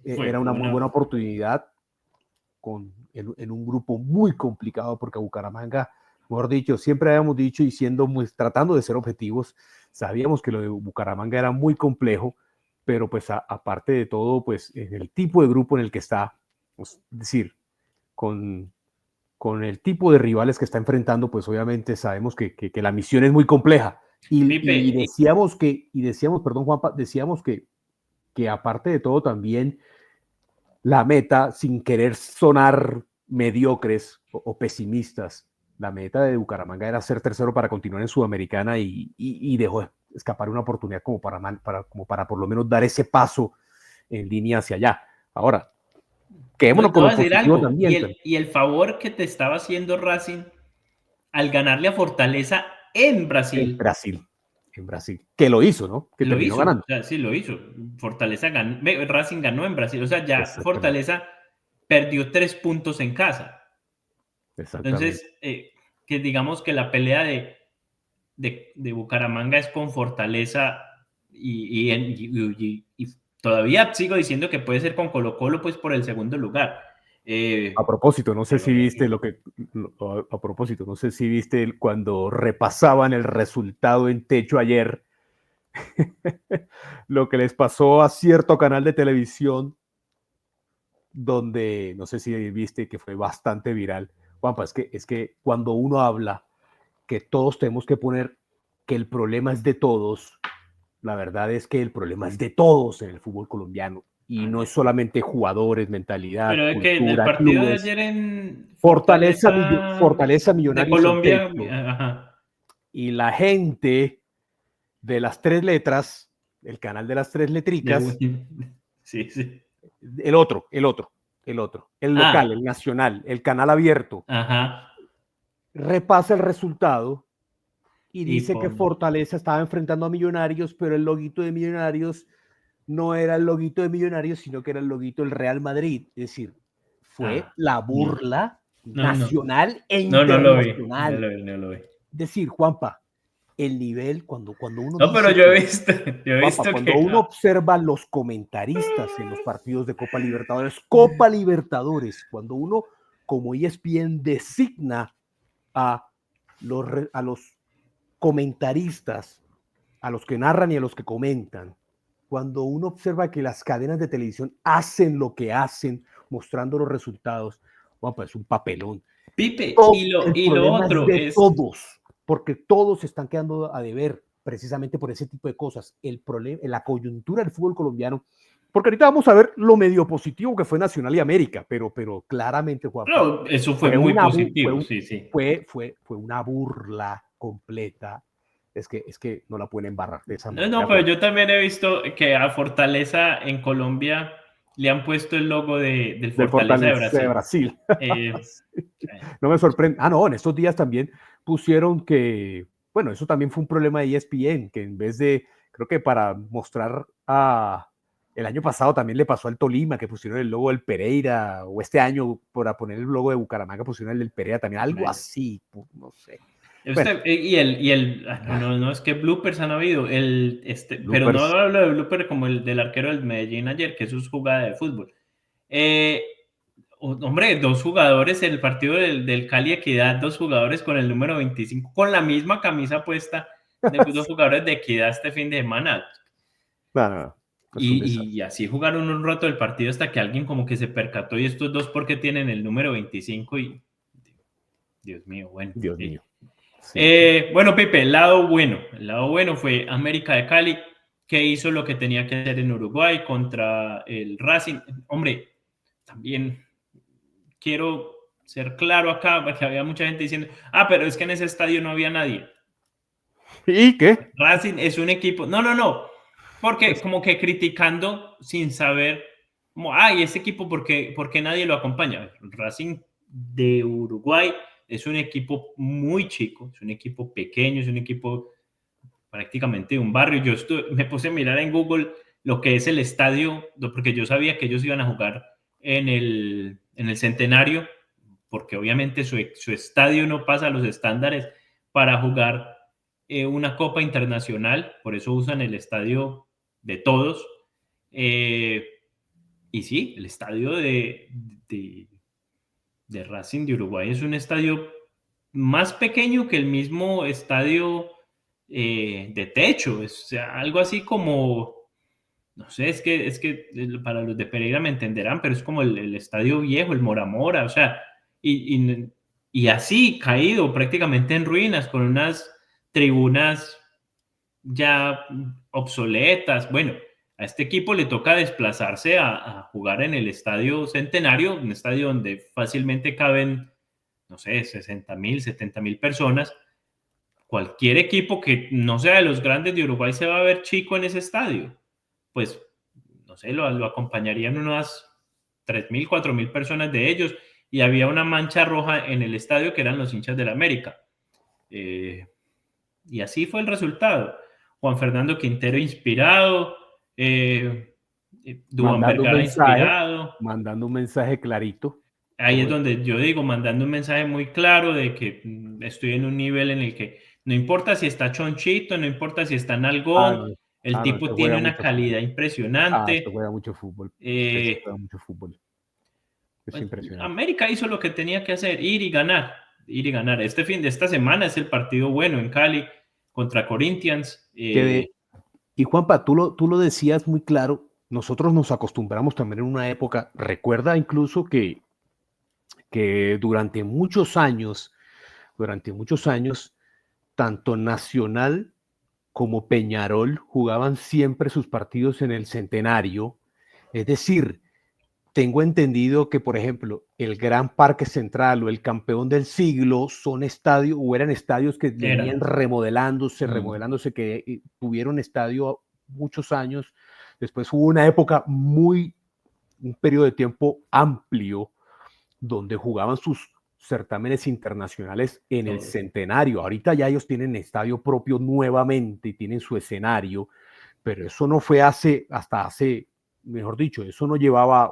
era una muy buena oportunidad en un grupo muy complicado, porque Bucaramanga, mejor dicho, siempre habíamos dicho y tratando de ser objetivos, sabíamos que lo de Bucaramanga era muy complejo, pero pues aparte de todo, pues en el tipo de grupo en el que está, pues, es decir, con el tipo de rivales que está enfrentando, pues obviamente sabemos que la misión es muy compleja. Y decíamos, perdón, Juanpa, decíamos que aparte de todo también la meta, sin querer sonar mediocres o pesimistas, la meta de Bucaramanga era ser tercero para continuar en Sudamericana y dejó escapar una oportunidad como para por lo menos dar ese paso en línea hacia allá. Ahora, quedémonos con lo positivo algo. también. Y el favor que te estaba haciendo Racing al ganarle a Fortaleza en Brasil. En Brasil, que lo hizo, ¿no? Que Lo terminó hizo, o ganando. sea, sí lo hizo. Fortaleza ganó, Racing ganó en Brasil, o sea, ya Exactamente. Fortaleza perdió 3 puntos en casa. Exactamente. Entonces, que digamos que la pelea de Bucaramanga es con Fortaleza y todavía sigo diciendo que puede ser con Colo-Colo, pues por el segundo lugar. A propósito, no sé Pero si viste a propósito, no sé si viste cuando repasaban el resultado en Techo ayer, lo que les pasó a cierto canal de televisión, donde no sé si viste que fue bastante viral. Juanpa, es que cuando uno habla que todos tenemos que poner que el problema es de todos, la verdad es que el problema es de todos en el fútbol colombiano y no es solamente jugadores, mentalidad, Pero de que del cultura, partido de clubes. ayer en Fortaleza Fortaleza de Millonarios en Colombia, Techo ajá. y la gente de las tres letras, el canal de las tres letricas, Sí, sí. el local, el Ah, nacional, el canal abierto, ajá. repasa el resultado y Y dice que Fortaleza estaba enfrentando a Millonarios, pero el loguito de Millonarios no era el loguito de Millonarios, sino que era el loguito del Real Madrid. Es decir, fue la no, burla no, no. nacional e No, no lo vi, no internacional. lo vi, no lo vi. Decir, Juanpa, el nivel, cuando uno No, pero dice que, yo he Juanpa, visto cuando que uno observa los comentaristas en los partidos de Copa Libertadores, cuando uno, como ESPN, designa a a los comentaristas, a los que narran y a los que comentan, cuando uno observa que las cadenas de televisión hacen lo que hacen, mostrando los resultados, bueno, pues es un papelón. Pipe, Todo, el y lo problema es otro de es, todos, porque todos están quedando a deber precisamente por ese tipo de cosas. El problema, la coyuntura del fútbol colombiano, porque ahorita vamos a ver lo medio positivo que fue Nacional y América, pero claramente, Juanpa, no, eso fue muy positivo, sí, sí. fue una burla completa. Es que no la pueden embarrar de esa No, no, manera, pero Juan. yo también he visto que a Fortaleza en Colombia le han puesto el logo del Del Fortaleza de Fortaleza de Brasil. Brasil. Eh, No me sorprende. Ah, no, en estos días también pusieron bueno, eso también fue un problema de ESPN, que en vez de, creo que para mostrar el año pasado también le pasó al Tolima, que pusieron el logo del Pereira, o este año, para poner el logo de Bucaramanga, pusieron el del Pereira también, algo bueno. así, no sé. Bueno, No, es que bloopers han habido, pero no bloopers. hablo de blooper como el del arquero del Medellín ayer, que eso es jugada de fútbol. Hombre, dos jugadores en el partido del Cali Equidad, dos jugadores con el número 25, con la misma camisa puesta, de dos jugadores de Equidad este fin de semana. No, no, no. Y así jugaron un rato el partido hasta que alguien como que se percató y estos dos porque tienen el número 25 y Dios mío, bueno. Dios mío. Bueno, Pepe, el lado bueno fue América de Cali, que hizo lo que tenía que hacer en Uruguay contra el Racing. Hombre, también quiero ser claro acá, porque había mucha gente diciendo, pero es que en ese estadio no había nadie. ¿Y qué? Racing es un equipo, no, porque como que criticando sin saber, como, ¿y ese equipo por qué nadie lo acompaña? Racing de Uruguay es un equipo muy chico, es un equipo pequeño, es un equipo prácticamente de un barrio. Me puse a mirar en Google lo que es el estadio, porque yo sabía que ellos iban a jugar en el Centenario, porque obviamente su estadio no pasa los estándares para jugar una Copa Internacional, por eso usan el estadio de todos. Y sí, el estadio de Racing de Uruguay es un estadio más pequeño que el mismo estadio de techo, o sea, algo así como, no sé, es que para los de Pereira me entenderán, pero es como el estadio viejo, el Mora Mora, o sea, y así caído prácticamente en ruinas, con unas tribunas ya obsoletas. Bueno, a este equipo le toca desplazarse a jugar en el Estadio Centenario, un estadio donde fácilmente caben, no sé, 60,000, 70,000 personas. Cualquier equipo que no sea de los grandes de Uruguay se va a ver chico en ese estadio. Pues, no sé, lo acompañarían unas 3,000, 4,000 personas de ellos, y había una mancha roja en el estadio que eran los hinchas del América. Y así fue el resultado. Juan Fernando Quintero inspirado, Duván Vergara inspirado. Mandando un mensaje clarito. Ahí es donde yo digo, mandando un mensaje muy claro de que estoy en un nivel en el que no importa si está chonchito, no importa si está nalgón, el tipo tiene una calidad impresionante. Juega mucho fútbol. Juega mucho fútbol. Es Pues, impresionante. América hizo lo que tenía que hacer, ir y ganar. Esta semana es el partido bueno en Cali contra Corinthians. Y Juanpa, tú lo decías muy claro, nosotros nos acostumbramos también en una época, recuerda incluso que durante muchos años, tanto Nacional como Peñarol jugaban siempre sus partidos en el Centenario. Es decir, tengo entendido que, por ejemplo, el Gran Parque Central o el Campeón del Siglo son estadios o eran estadios que venían remodelándose, que tuvieron estadio muchos años. Después hubo una época un periodo de tiempo amplio donde jugaban sus certámenes internacionales en el Centenario. Ahorita ya ellos tienen estadio propio nuevamente y tienen su escenario, pero eso no fue hasta hace, mejor dicho, eso no lleva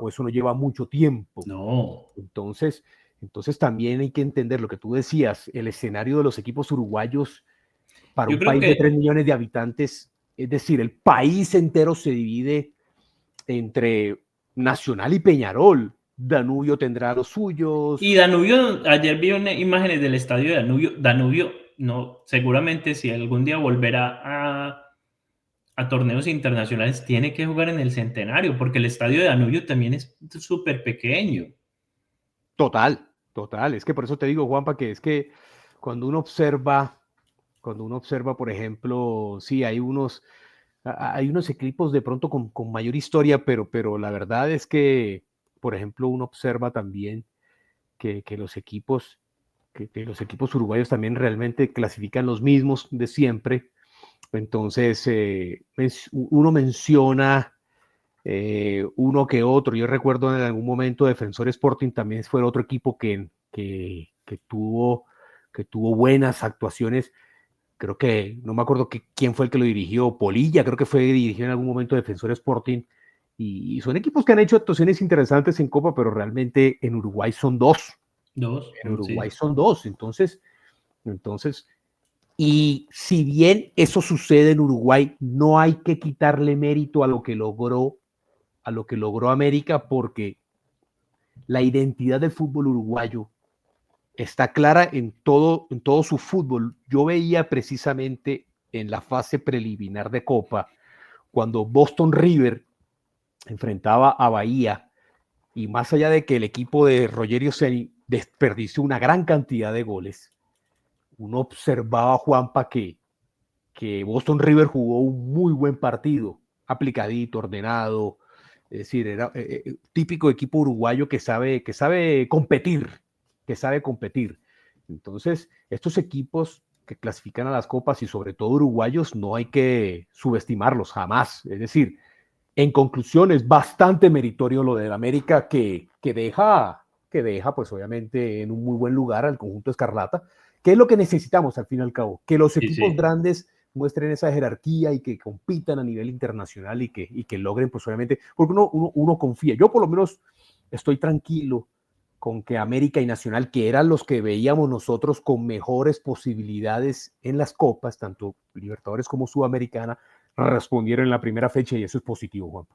mucho tiempo. No. Entonces también hay que entender lo que tú decías, el escenario de los equipos uruguayos para un país de 3 millones de habitantes, es decir, el país entero se divide entre Nacional y Peñarol. Danubio tendrá los suyos. Y Danubio, ayer vi imágenes del estadio de Danubio. Danubio, no, seguramente si algún día volverá a torneos internacionales, tiene que jugar en el Centenario, porque el estadio de Danubio también es súper pequeño. Total. Es que por eso te digo, Juanpa, que es que cuando uno observa, por ejemplo, sí, hay unos equipos de pronto con mayor historia, pero la verdad es que, por ejemplo, uno observa también que los equipos uruguayos también realmente clasifican los mismos de siempre. Entonces, uno menciona uno que otro. Yo recuerdo en algún momento Defensor Sporting también fue otro equipo que tuvo buenas actuaciones. Creo que, no me acuerdo quién fue el que lo dirigió, Polilla, creo que fue dirigido en algún momento Defensor Sporting. Y son equipos que han hecho actuaciones interesantes en Copa, pero realmente en Uruguay son dos. En Uruguay son dos. Entonces, y si bien eso sucede en Uruguay, no hay que quitarle mérito a lo que logró América, porque la identidad del fútbol uruguayo está clara en todo su fútbol. Yo veía precisamente en la fase preliminar de Copa, cuando Boston River enfrentaba a Bahía, y más allá de que el equipo de Rogerio Ceni desperdició una gran cantidad de goles, uno observaba a Juanpa que Boston River jugó un muy buen partido, aplicadito, ordenado, es decir, era típico equipo uruguayo que sabe competir, que sabe competir. Entonces, estos equipos que clasifican a las copas y sobre todo uruguayos, no hay que subestimarlos jamás. Es decir, en conclusión, es bastante meritorio lo del América que deja, pues obviamente, en un muy buen lugar al conjunto Escarlata, que es lo que necesitamos al fin y al cabo, que los equipos grandes muestren esa jerarquía y que compitan a nivel internacional y que logren, pues obviamente, porque uno confía. Yo por lo menos estoy tranquilo con que América y Nacional, que eran los que veíamos nosotros con mejores posibilidades en las copas, tanto Libertadores como Sudamericana, respondieron en la primera fecha y eso es positivo, Juan.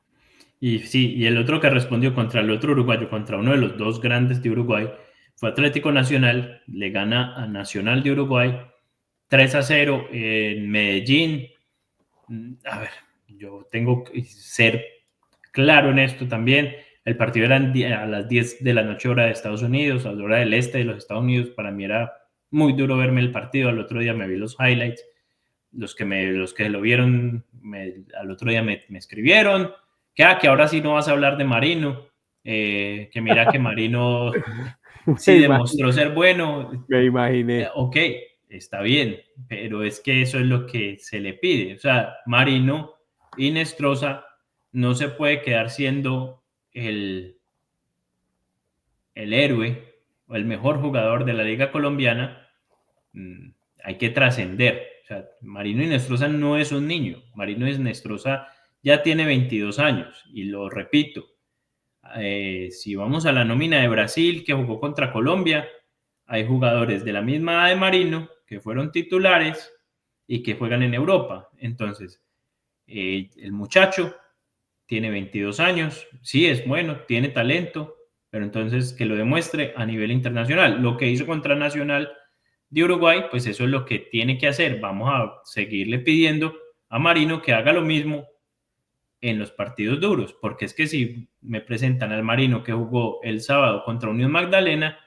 Y sí, y el otro que respondió contra el otro uruguayo, contra uno de los dos grandes de Uruguay, fue Atlético Nacional, le gana a Nacional de Uruguay 3-0 en Medellín. A ver, yo tengo que ser claro en esto también. El partido era a las 10 de la noche hora de Estados Unidos, a la hora del este de los Estados Unidos. Para mí era muy duro verme el partido. Al otro día me vi los highlights. Los que lo vieron al otro día me escribieron que ahora sí no vas a hablar de Marino, que mira que Marino sí demostró ser bueno. Me imaginé. Ok, está bien, pero es que eso es lo que se le pide. O sea, Marino y Nestroza no se puede quedar siendo el héroe o el mejor jugador de la Liga Colombiana. Hay que trascender. O sea, Marino y Nestroza no es un niño. Marino y Nestroza ya tiene 22 años y lo repito. Si vamos a la nómina de Brasil que jugó contra Colombia, hay jugadores de la misma edad de Marino que fueron titulares y que juegan en Europa. Entonces, el muchacho tiene 22 años, sí es bueno, tiene talento, pero entonces que lo demuestre a nivel internacional. Lo que hizo contra Nacional de Uruguay, pues eso es lo que tiene que hacer. Vamos a seguirle pidiendo a Marino que haga lo mismo en los partidos duros, porque es que si me presentan al Marino que jugó el sábado contra Unión Magdalena,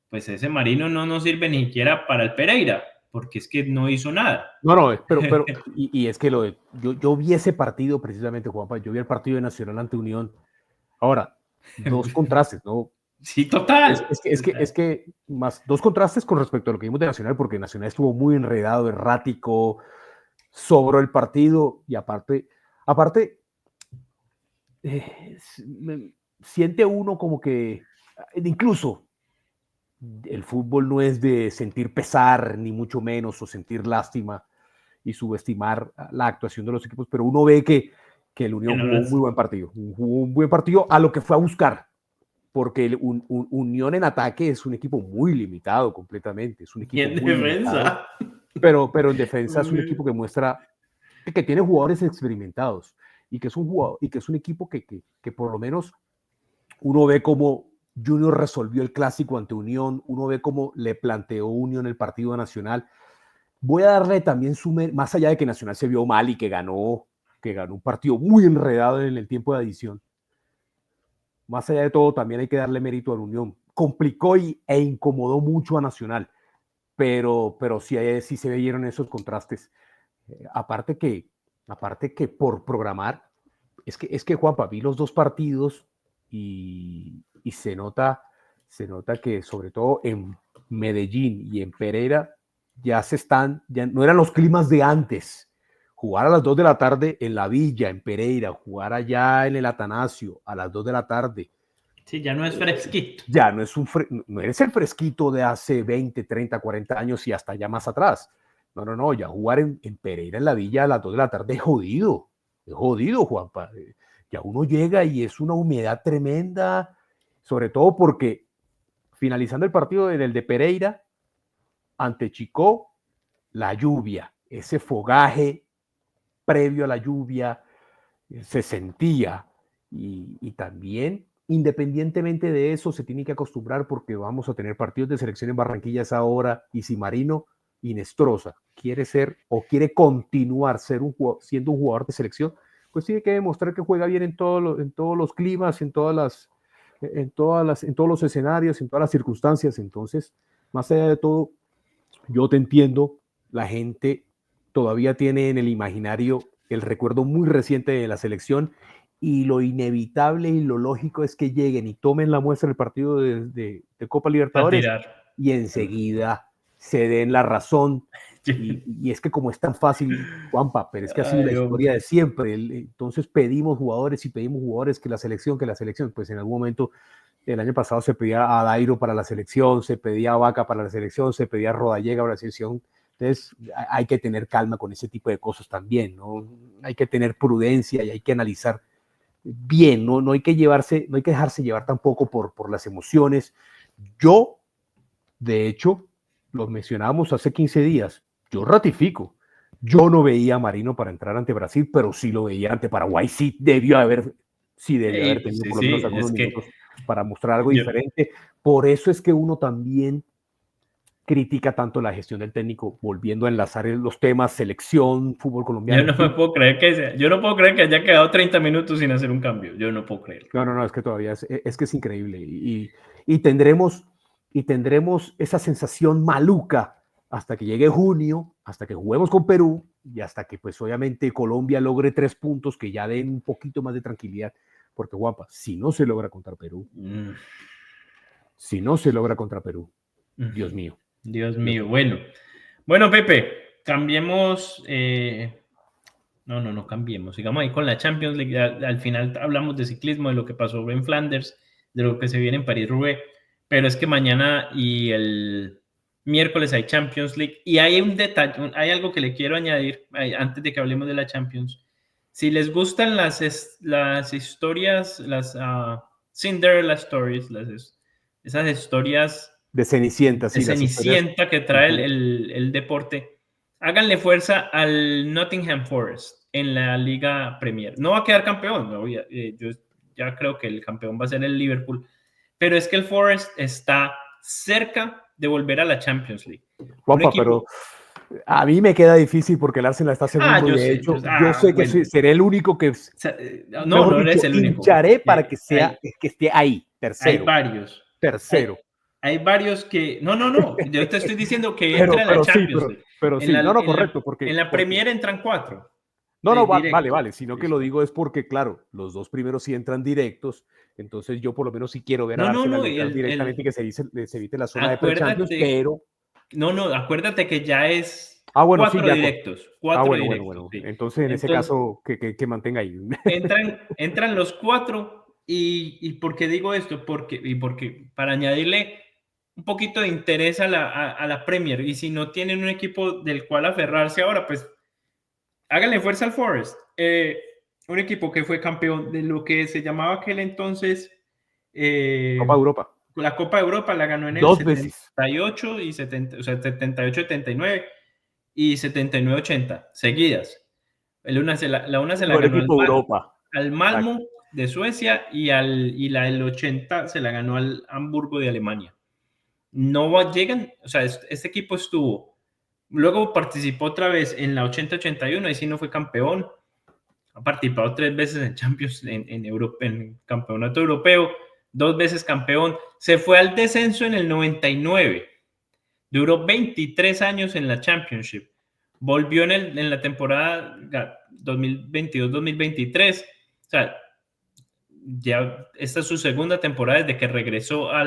pues ese Marino no nos sirve ni siquiera para el Pereira, porque es que no hizo nada. No, pero y es que yo vi ese partido precisamente, Juanpa, yo vi el partido de Nacional ante Unión. Ahora, dos contrastes, ¿no? Sí, total. Es que más dos contrastes con respecto a lo que vimos de Nacional, porque Nacional estuvo muy enredado, errático, sobró el partido y aparte siente uno como que incluso el fútbol no es de sentir pesar, ni mucho menos, o sentir lástima y subestimar la actuación de los equipos, pero uno ve que el Unión jugó un muy buen partido, jugó un buen partido a lo que fue a buscar, porque Unión en ataque es un equipo muy limitado completamente, es un equipo en muy defensa. Limitado, pero en defensa es un equipo que muestra que tiene jugadores experimentados y que es un equipo que por lo menos uno ve cómo Junior resolvió el clásico ante Unión, uno ve cómo le planteó Unión el partido nacional. Voy a darle también más allá de que Nacional se vio mal y que ganó un partido muy enredado en el tiempo de adición. Más allá de todo, también hay que darle mérito a la Unión. Complicó e incomodó mucho a Nacional, pero sí se veían esos contrastes. Aparte que por programar, es que Juanpa, vi los dos partidos y se nota que sobre todo en Medellín y en Pereira ya no eran los climas de antes. Jugar a las 2 de la tarde en la Villa, en Pereira, jugar allá en el Atanasio a las 2 de la tarde. Sí, ya no es fresquito. Ya no eres el fresquito de hace 20, 30, 40 años y hasta ya más atrás. No, ya jugar en Pereira, en la Villa, a las 2 de la tarde es jodido, Juanpa. Ya uno llega y es una humedad tremenda, sobre todo porque finalizando el partido en el de Pereira, ante Chicó, la lluvia, ese fogaje previo a la lluvia se sentía y también independientemente de eso se tiene que acostumbrar porque vamos a tener partidos de selección en Barranquilla a esa hora y si Marino y Nestroza quiere ser o quiere continuar siendo un jugador de selección, pues tiene que demostrar que juega bien en todos los climas, en todos los escenarios, en todas las circunstancias. Entonces, más allá de todo, yo te entiendo, la gente todavía tiene en el imaginario el recuerdo muy reciente de la selección, y lo inevitable y lo lógico es que lleguen y tomen la muestra del partido de Copa Libertadores y enseguida se den la razón. Y es que como es tan fácil, Juanpa, pero es que ha sido la historia de siempre. Entonces pedimos jugadores que la selección, pues en algún momento el año pasado se pedía a Dairo para la selección, se pedía a Vaca para la selección, se pedía a Rodallega para la selección. Entonces hay que tener calma con ese tipo de cosas también, ¿no? Hay que tener prudencia y hay que analizar bien, no hay que dejarse llevar tampoco por las emociones. Yo, de hecho, lo mencionábamos hace 15 días, yo ratifico, yo no veía a Marino para entrar ante Brasil, pero sí lo veía ante Paraguay, sí debió haber tenido por lo menos algunos minutos para mostrar algo diferente. Por eso es que uno también critica tanto la gestión del técnico, volviendo a enlazar los temas, selección, fútbol colombiano. Yo no puedo creer que haya quedado 30 minutos sin hacer un cambio. Yo no puedo creerlo. No, es que todavía es que es increíble. Y tendremos esa sensación maluca hasta que llegue junio, hasta que juguemos con Perú y hasta que pues obviamente Colombia logre 3 puntos que ya den un poquito más de tranquilidad. Porque, guapa, si no se logra contra Perú, Dios mío. Dios mío. Bueno, Pepe, cambiemos. No cambiemos. Sigamos ahí con la Champions League. Al final hablamos de ciclismo, de lo que pasó en Flanders, de lo que se viene en París-Roubaix. Pero es que mañana y el miércoles hay Champions League. Y hay un detalle, hay algo que le quiero añadir antes de que hablemos de la Champions. Si les gustan las historias, las Cinderella Stories, esas historias de Cenicienta, sí, de Cenicienta que trae el deporte, háganle fuerza al Nottingham Forest en la Liga Premier. No va a quedar campeón, ¿no? Yo ya creo que el campeón va a ser el Liverpool, pero es que el Forest está cerca de volver a la Champions League. Guapa, pero a mí me queda difícil porque el Arsenal está segundo. De hecho, yo sé que seré el único que no eres el único. Hincharé para que esté ahí, tercero. Hay varios. Tercero. Hay varios que... No. Yo te estoy diciendo que entra en la Champions League. Pero sí, correcto. En la Premier entran 4. Vale. Sino que lo digo es porque, claro, los 2 primeros sí entran directos. Entonces yo por lo menos sí quiero ver a Arsenal entrar directamente y que se evite la zona de pre-Champions, pero... No, acuérdate que ya es 4 directos. 4 directos. Bueno. Sí. Entonces, en ese caso, que mantenga ahí. Entran los 4. ¿Y por qué digo esto? Porque para añadirle un poquito de interés a la Premier, y si no tienen un equipo del cual aferrarse ahora, pues háganle fuerza al Forest. Un equipo que fue campeón de lo que se llamaba aquel entonces Copa Europa. La Copa de Europa la ganó en el 78 y 70, o sea, 78-79 y 79-80 seguidas. La una se la ganó al Malmö de Suecia y la del 80 se la ganó al Hamburgo de Alemania. No llegan, o sea, este equipo luego participó otra vez en la 80-81, ahí sí no fue campeón. Ha participado 3 veces en Champions, en Europa, en campeonato europeo, 2 veces campeón. Se fue al descenso en el 99. Duró 23 años en la Championship. Volvió en la temporada 2022-2023. O sea, ya esta es su segunda temporada desde que regresó a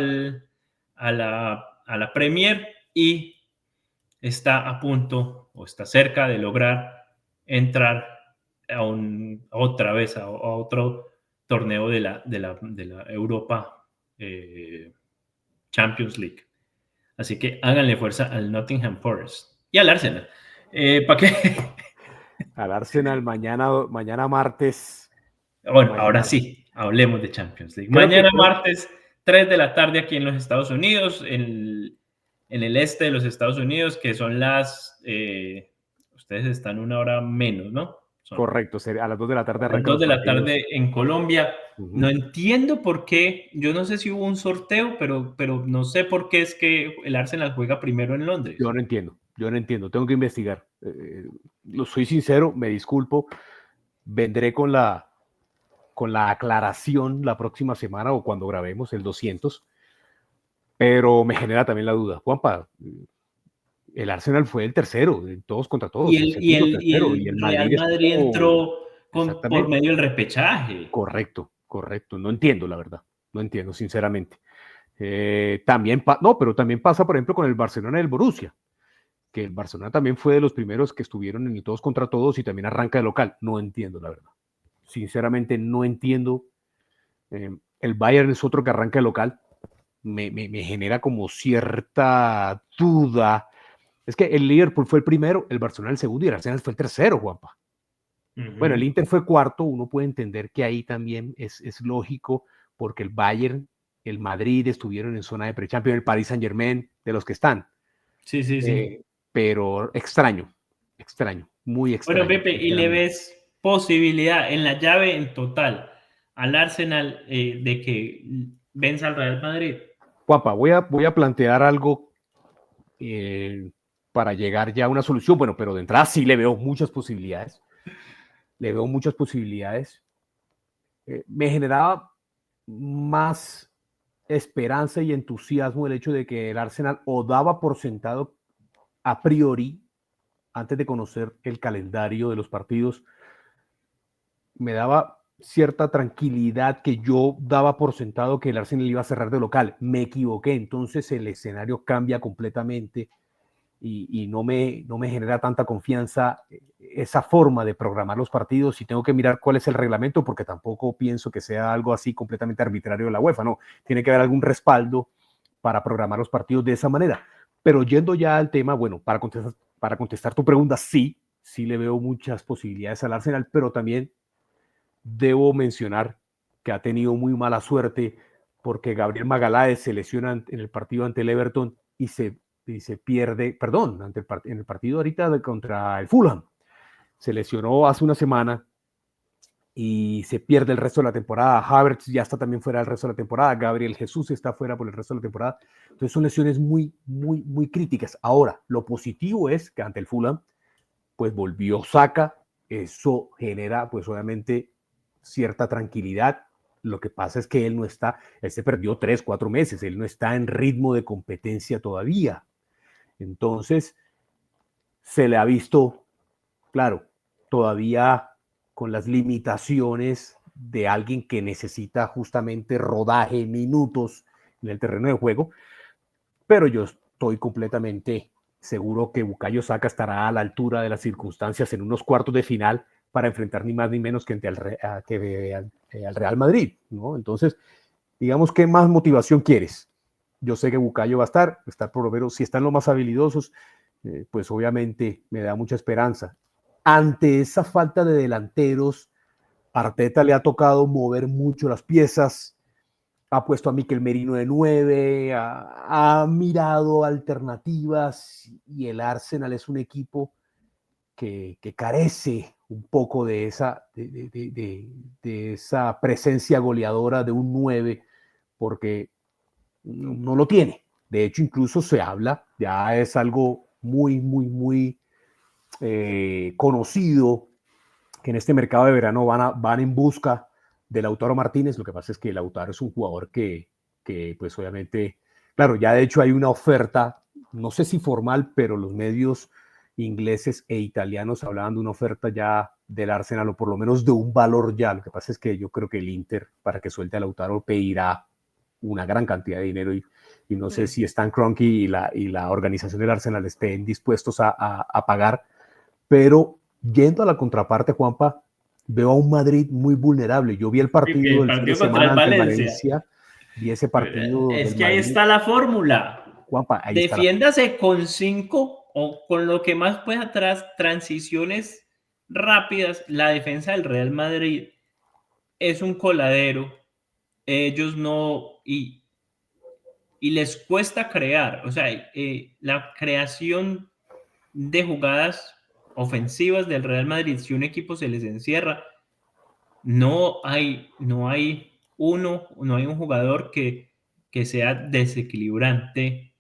la Premier y está a punto o está cerca de lograr entrar otra vez a otro torneo de la Europa Champions League. Así que háganle fuerza al Nottingham Forest y al Arsenal. ¿Para qué? Al Arsenal mañana martes. Bueno, ahora sí, hablemos de Champions League. Mañana martes, 3 de la tarde aquí en los Estados Unidos, en el este de los Estados Unidos, que son ustedes están 1 hora menos, ¿no? Correcto, a las 2 de la tarde. A las 2 de la tarde en Colombia. No entiendo por qué, yo no sé si hubo un sorteo, pero no sé por qué es que el Arsenal juega primero en Londres. Yo no entiendo, tengo que investigar. Lo soy sincero, me disculpo. vendré con la aclaración la próxima semana o cuando grabemos el 200, pero me genera también la duda. Juanpa, el Arsenal fue el tercero, todos contra todos, el segundo, tercero, y el el Real Madrid Madrid estuvo entró por exactamente. medio del repechaje. Correcto, correcto. No entiendo, la verdad. No entiendo, sinceramente. También, no, pero también pasa, por ejemplo, con el Barcelona y el Borussia, que el Barcelona también fue de los primeros que estuvieron en el todos contra todos y también arranca de local. No entiendo, la verdad. Sinceramente, no entiendo. El Bayern es otro que arranca de local. Me genera como cierta duda. Es que el Liverpool fue el primero, el Barcelona el segundo y el Arsenal fue el tercero, Juanpa. Bueno, el Inter fue cuarto, uno puede entender que ahí también es lógico, porque el Bayern, el Madrid estuvieron en zona de pre-champions, el Paris Saint-Germain, de los que están. Sí, sí, sí. Pero extraño, muy Bueno, extraño, Pepe, ¿y le sinceramente. ves posibilidad en la llave en total al Arsenal de que venza al Real Madrid? Guapa, voy a plantear algo eh, para llegar ya a una solución. Bueno, pero de entrada sí le veo muchas posibilidades. Le veo muchas posibilidades. Me generaba más esperanza y entusiasmo el hecho de que el Arsenal o daba por sentado a priori, antes de conocer el calendario de los partidos, me daba cierta tranquilidad que yo daba por sentado que el Arsenal iba a cerrar de local. Me equivoqué, entonces el escenario cambia completamente y no me genera tanta confianza esa forma de programar los partidos y tengo que mirar cuál es el reglamento porque tampoco pienso que sea algo así completamente arbitrario de la UEFA, no, tiene que haber algún respaldo para programar los partidos de esa manera. Pero yendo ya al tema, bueno, para contestar tu pregunta, sí, sí le veo muchas posibilidades al Arsenal, pero también debo mencionar que ha tenido muy mala suerte porque Gabriel Magaláes se lesiona en el partido ante el Everton y se pierde, perdón, en el partido ahorita contra el Fulham. Se lesionó hace una semana y se pierde el resto de la temporada. Havertz ya está también fuera del resto de la temporada. Gabriel Jesús está fuera por el resto de la temporada. Entonces son lesiones muy críticas. Ahora, lo positivo es que ante el Fulham, pues volvió Saka. Eso genera, pues obviamente, cierta tranquilidad. Lo que pasa es que él no está, él se perdió 3, 4 meses, él no está en ritmo de competencia todavía. Entonces, se le ha visto, claro, todavía con las limitaciones de alguien que necesita justamente rodaje, minutos en el terreno de juego, pero yo estoy completamente seguro que Bukayo Saka estará a la altura de las circunstancias en unos cuartos de final para enfrentar ni más ni menos que al Real Madrid, ¿no? Entonces, digamos, ¿qué más motivación quieres? Yo sé que Bukayo va a estar por lo menos, si están los más habilidosos, pues obviamente me da mucha esperanza. Ante esa falta de delanteros, Arteta le ha tocado mover mucho las piezas, ha puesto a Mikel Merino de 9, ha mirado alternativas y el Arsenal es un equipo que carece un poco de esa presencia goleadora de un 9 porque no lo tiene. De hecho, incluso se habla, ya es algo muy conocido, que en este mercado de verano van en busca de Lautaro Martínez. Lo que pasa es que Lautaro es un jugador que pues obviamente, claro, ya de hecho hay una oferta, no sé si formal, pero los medios ingleses e italianos hablaban de una oferta ya del Arsenal o por lo menos de un valor ya. Lo que pasa es que yo creo que el Inter, para que suelte a Lautaro, pedirá una gran cantidad de dinero y no sé si Stan Kroenke y la organización del Arsenal estén dispuestos a pagar, pero yendo a la contraparte, Juanpa, veo a un Madrid muy vulnerable. Yo vi el partido El del fin de partido contra semana el ante el Valencia. Valencia, vi ese partido Es del que ahí Madrid. está la fórmula. Juanpa, ahí está la fórmula. Defiéndase con 5 o con lo que más pueda atrás, transiciones rápidas. La defensa del Real Madrid es un coladero. Ellos no, y les cuesta crear. O sea, la creación de jugadas ofensivas del Real Madrid, si un equipo se les encierra, no hay no hay un jugador que sea desequilibrante,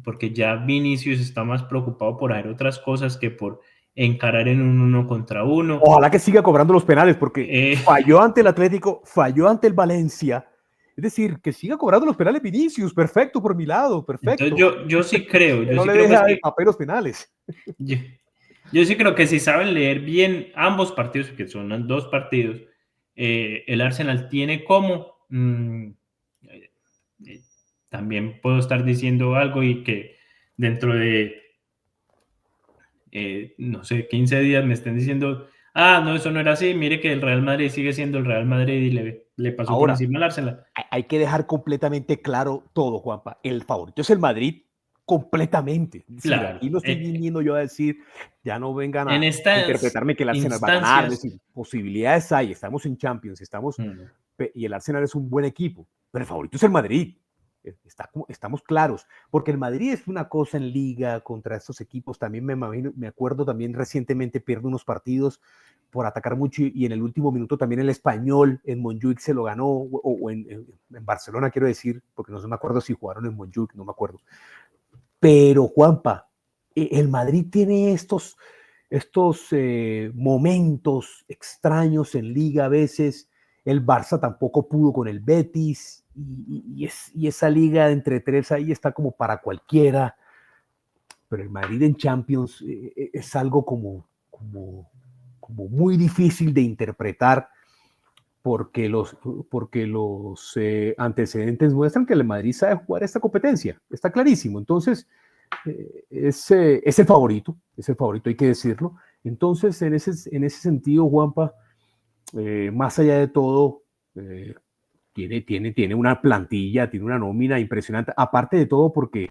porque ya Vinicius está más preocupado por hacer otras cosas que por encarar en un 1 contra 1. Ojalá que siga cobrando los penales, porque falló ante el Atlético, falló ante el Valencia. Es decir, que siga cobrando los penales Vinicius, perfecto por mi lado, perfecto. Entonces yo sí creo, que no le deja de papel los penales. Yo sí creo que si saben leer bien ambos partidos, que son 2 partidos, el Arsenal tiene como también puedo estar diciendo algo y que dentro de no sé, 15 días me estén diciendo, no, eso no era así, mire que el Real Madrid sigue siendo el Real Madrid y le pasó por encima al Arsenal. Hay que dejar completamente claro todo, Juanpa. El favorito es el Madrid completamente. Claro. Aquí no estoy viniendo yo a decir, ya no vengan a interpretarme que el Arsenal va a ganar. Es decir, posibilidades hay, estamos en Champions, y el Arsenal es un buen equipo, pero el favorito es el Madrid. Estamos claros, porque el Madrid es una cosa en liga contra estos equipos. También me acuerdo también recientemente pierde unos partidos por atacar mucho y en el último minuto también el Español en Montjuic se lo ganó, o en Barcelona quiero decir, porque no me acuerdo si jugaron en Montjuic, no me acuerdo. Pero Juanpa, el Madrid tiene estos momentos extraños en liga a veces. El Barça tampoco pudo con el Betis y esa liga entre tres ahí está como para cualquiera, pero el Madrid en Champions es algo como muy difícil de interpretar porque los antecedentes muestran que el Madrid sabe jugar esta competencia, está clarísimo. Entonces es el favorito, hay que decirlo. Entonces en ese sentido, Juanpa, más allá de todo, tiene una plantilla, tiene una nómina impresionante, aparte de todo porque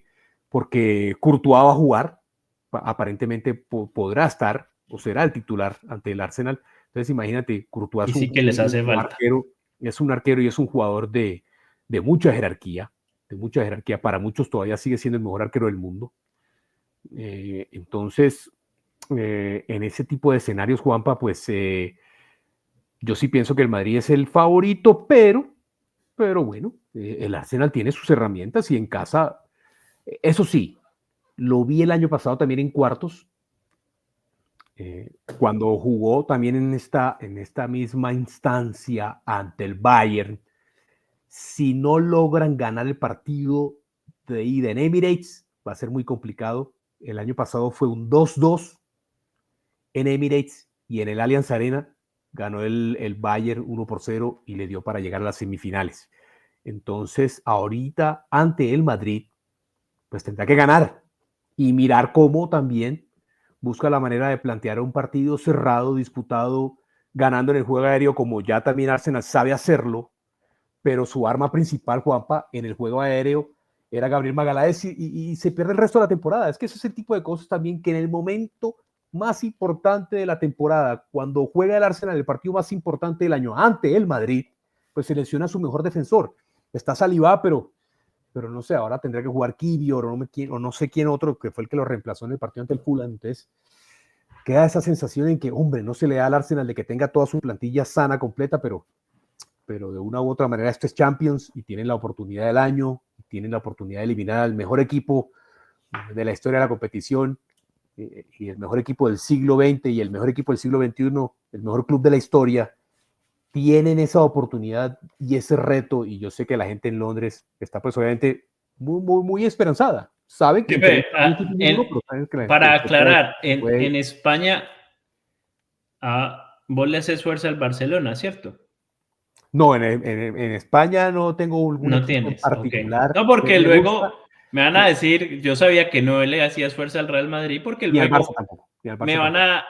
Courtois va a jugar, aparentemente podrá estar o será el titular ante el Arsenal. Entonces imagínate, Courtois sí que les hace falta. Es un arquero y es un jugador de mucha jerarquía, para muchos todavía sigue siendo el mejor arquero del mundo. Entonces, en ese tipo de escenarios, Juanpa, pues yo sí pienso que el Madrid es el favorito, pero bueno, el Arsenal tiene sus herramientas y en casa, eso sí, lo vi el año pasado también en cuartos, cuando jugó también en esta misma instancia ante el Bayern. Si no logran ganar el partido de ida en Emirates, va a ser muy complicado. El año pasado fue un 2-2 en Emirates y en el Allianz Arena ganó el Bayern 1-0 y le dio para llegar a las semifinales. Entonces, ahorita ante el Madrid, pues tendrá que ganar y mirar cómo también busca la manera de plantear un partido cerrado, disputado, ganando en el juego aéreo, como ya también Arsenal sabe hacerlo, pero su arma principal, Juanpa, en el juego aéreo era Gabriel Magaláes y se pierde el resto de la temporada. Es que ese es el tipo de cosas también que en el momento más importante de la temporada, cuando juega el Arsenal, el partido más importante del año ante el Madrid, pues selecciona a su mejor defensor. Está Saliba, pero no sé, ahora tendría que jugar Kivior o no sé quién otro, que fue el que lo reemplazó en el partido ante el Fulham. Entonces, queda esa sensación en que, hombre, no se le da al Arsenal de que tenga toda su plantilla sana, completa, pero de una u otra manera esto es Champions y tienen la oportunidad del año, tienen la oportunidad de eliminar al mejor equipo de la historia de la competición y el mejor equipo del siglo XX y el mejor equipo del siglo XXI, el mejor club de la historia. Tienen esa oportunidad y ese reto, y yo sé que la gente en Londres está pues obviamente muy esperanzada. Saben que para aclarar, en España vos le haces fuerza al Barcelona, ¿cierto? No, en España no tengo un equipo en particular. Okay. No, porque luego me van a decir, yo sabía que no le hacías fuerza al Real Madrid, porque luego al Barça tampoco, me van a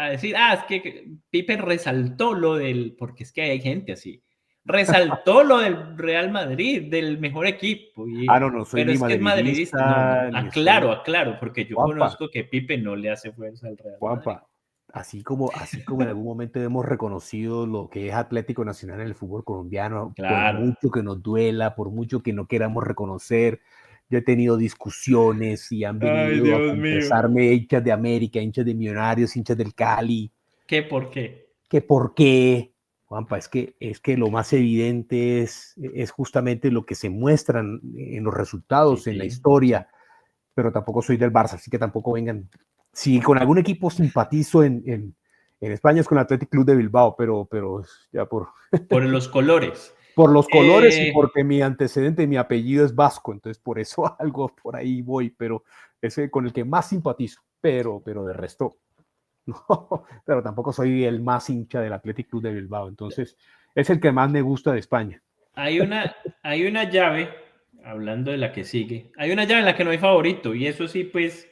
decir, es que Pipe resaltó lo del, porque es que hay gente así, resaltó lo del Real Madrid, del mejor equipo. No soy pero ni es que es madridista. No, aclaro, porque yo conozco que Pipe no le hace fuerza al Real Madrid. Así como en algún momento hemos reconocido lo que es Atlético Nacional en el fútbol colombiano, claro. Por mucho que nos duela, por mucho que no queramos reconocer. Yo he tenido discusiones y han venido a confesarme hinchas de América, hinchas de Millonarios, hinchas del Cali. ¿Qué por qué? ¿Qué por qué? Juanpa, es que lo más evidente es justamente lo que se muestran en los resultados, en la historia, pero tampoco soy del Barça, así que tampoco vengan. Si con algún equipo simpatizo en España es con el Athletic Club de Bilbao, pero ya por los colores. los colores y porque mi antecedente, mi apellido es vasco, entonces por eso algo por ahí voy, pero ese con el que más simpatizo, pero de resto, no, pero tampoco soy el más hincha del Athletic Club de Bilbao, entonces es el que más me gusta de España. Hay una llave, hablando de la que sigue, hay una llave en la que no hay favorito, y eso sí, pues,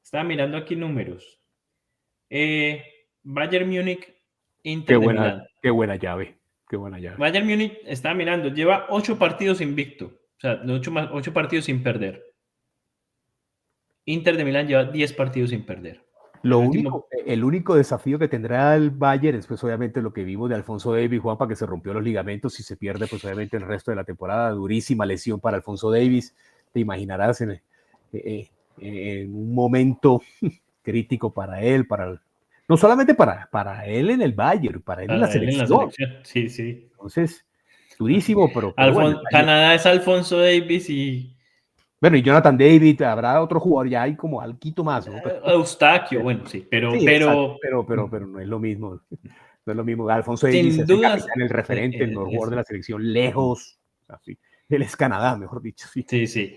estaba mirando aquí números. Bayern Múnich, Inter de Milán. Qué buena llave, qué buena llave. Bayern Múnich, estaba mirando, lleva 8 partidos invicto, o sea, 8 partidos sin perder. Inter de Milán lleva 10 partidos sin perder. El único desafío que tendrá el Bayern es pues obviamente lo que vimos de Alphonso Davies, Juanpa, que se rompió los ligamentos y se pierde pues obviamente el resto de la temporada. Durísima lesión para Alphonso Davies, te imaginarás en un momento crítico para él, no solamente para él en el Bayern, para él en la selección. Sí, sí. Entonces, durísimo, pero bueno. Canadá es Alphonso Davies y... Bueno, y Jonathan David, habrá otro jugador, ya hay como algo más, ¿no? Eustaquio, bueno, sí, pero no es lo mismo. No es lo mismo. Alphonso Davies es el capitán, el referente, el mejor jugador de la selección, lejos. Así. Él es Canadá, mejor dicho. Sí, sí. Sí.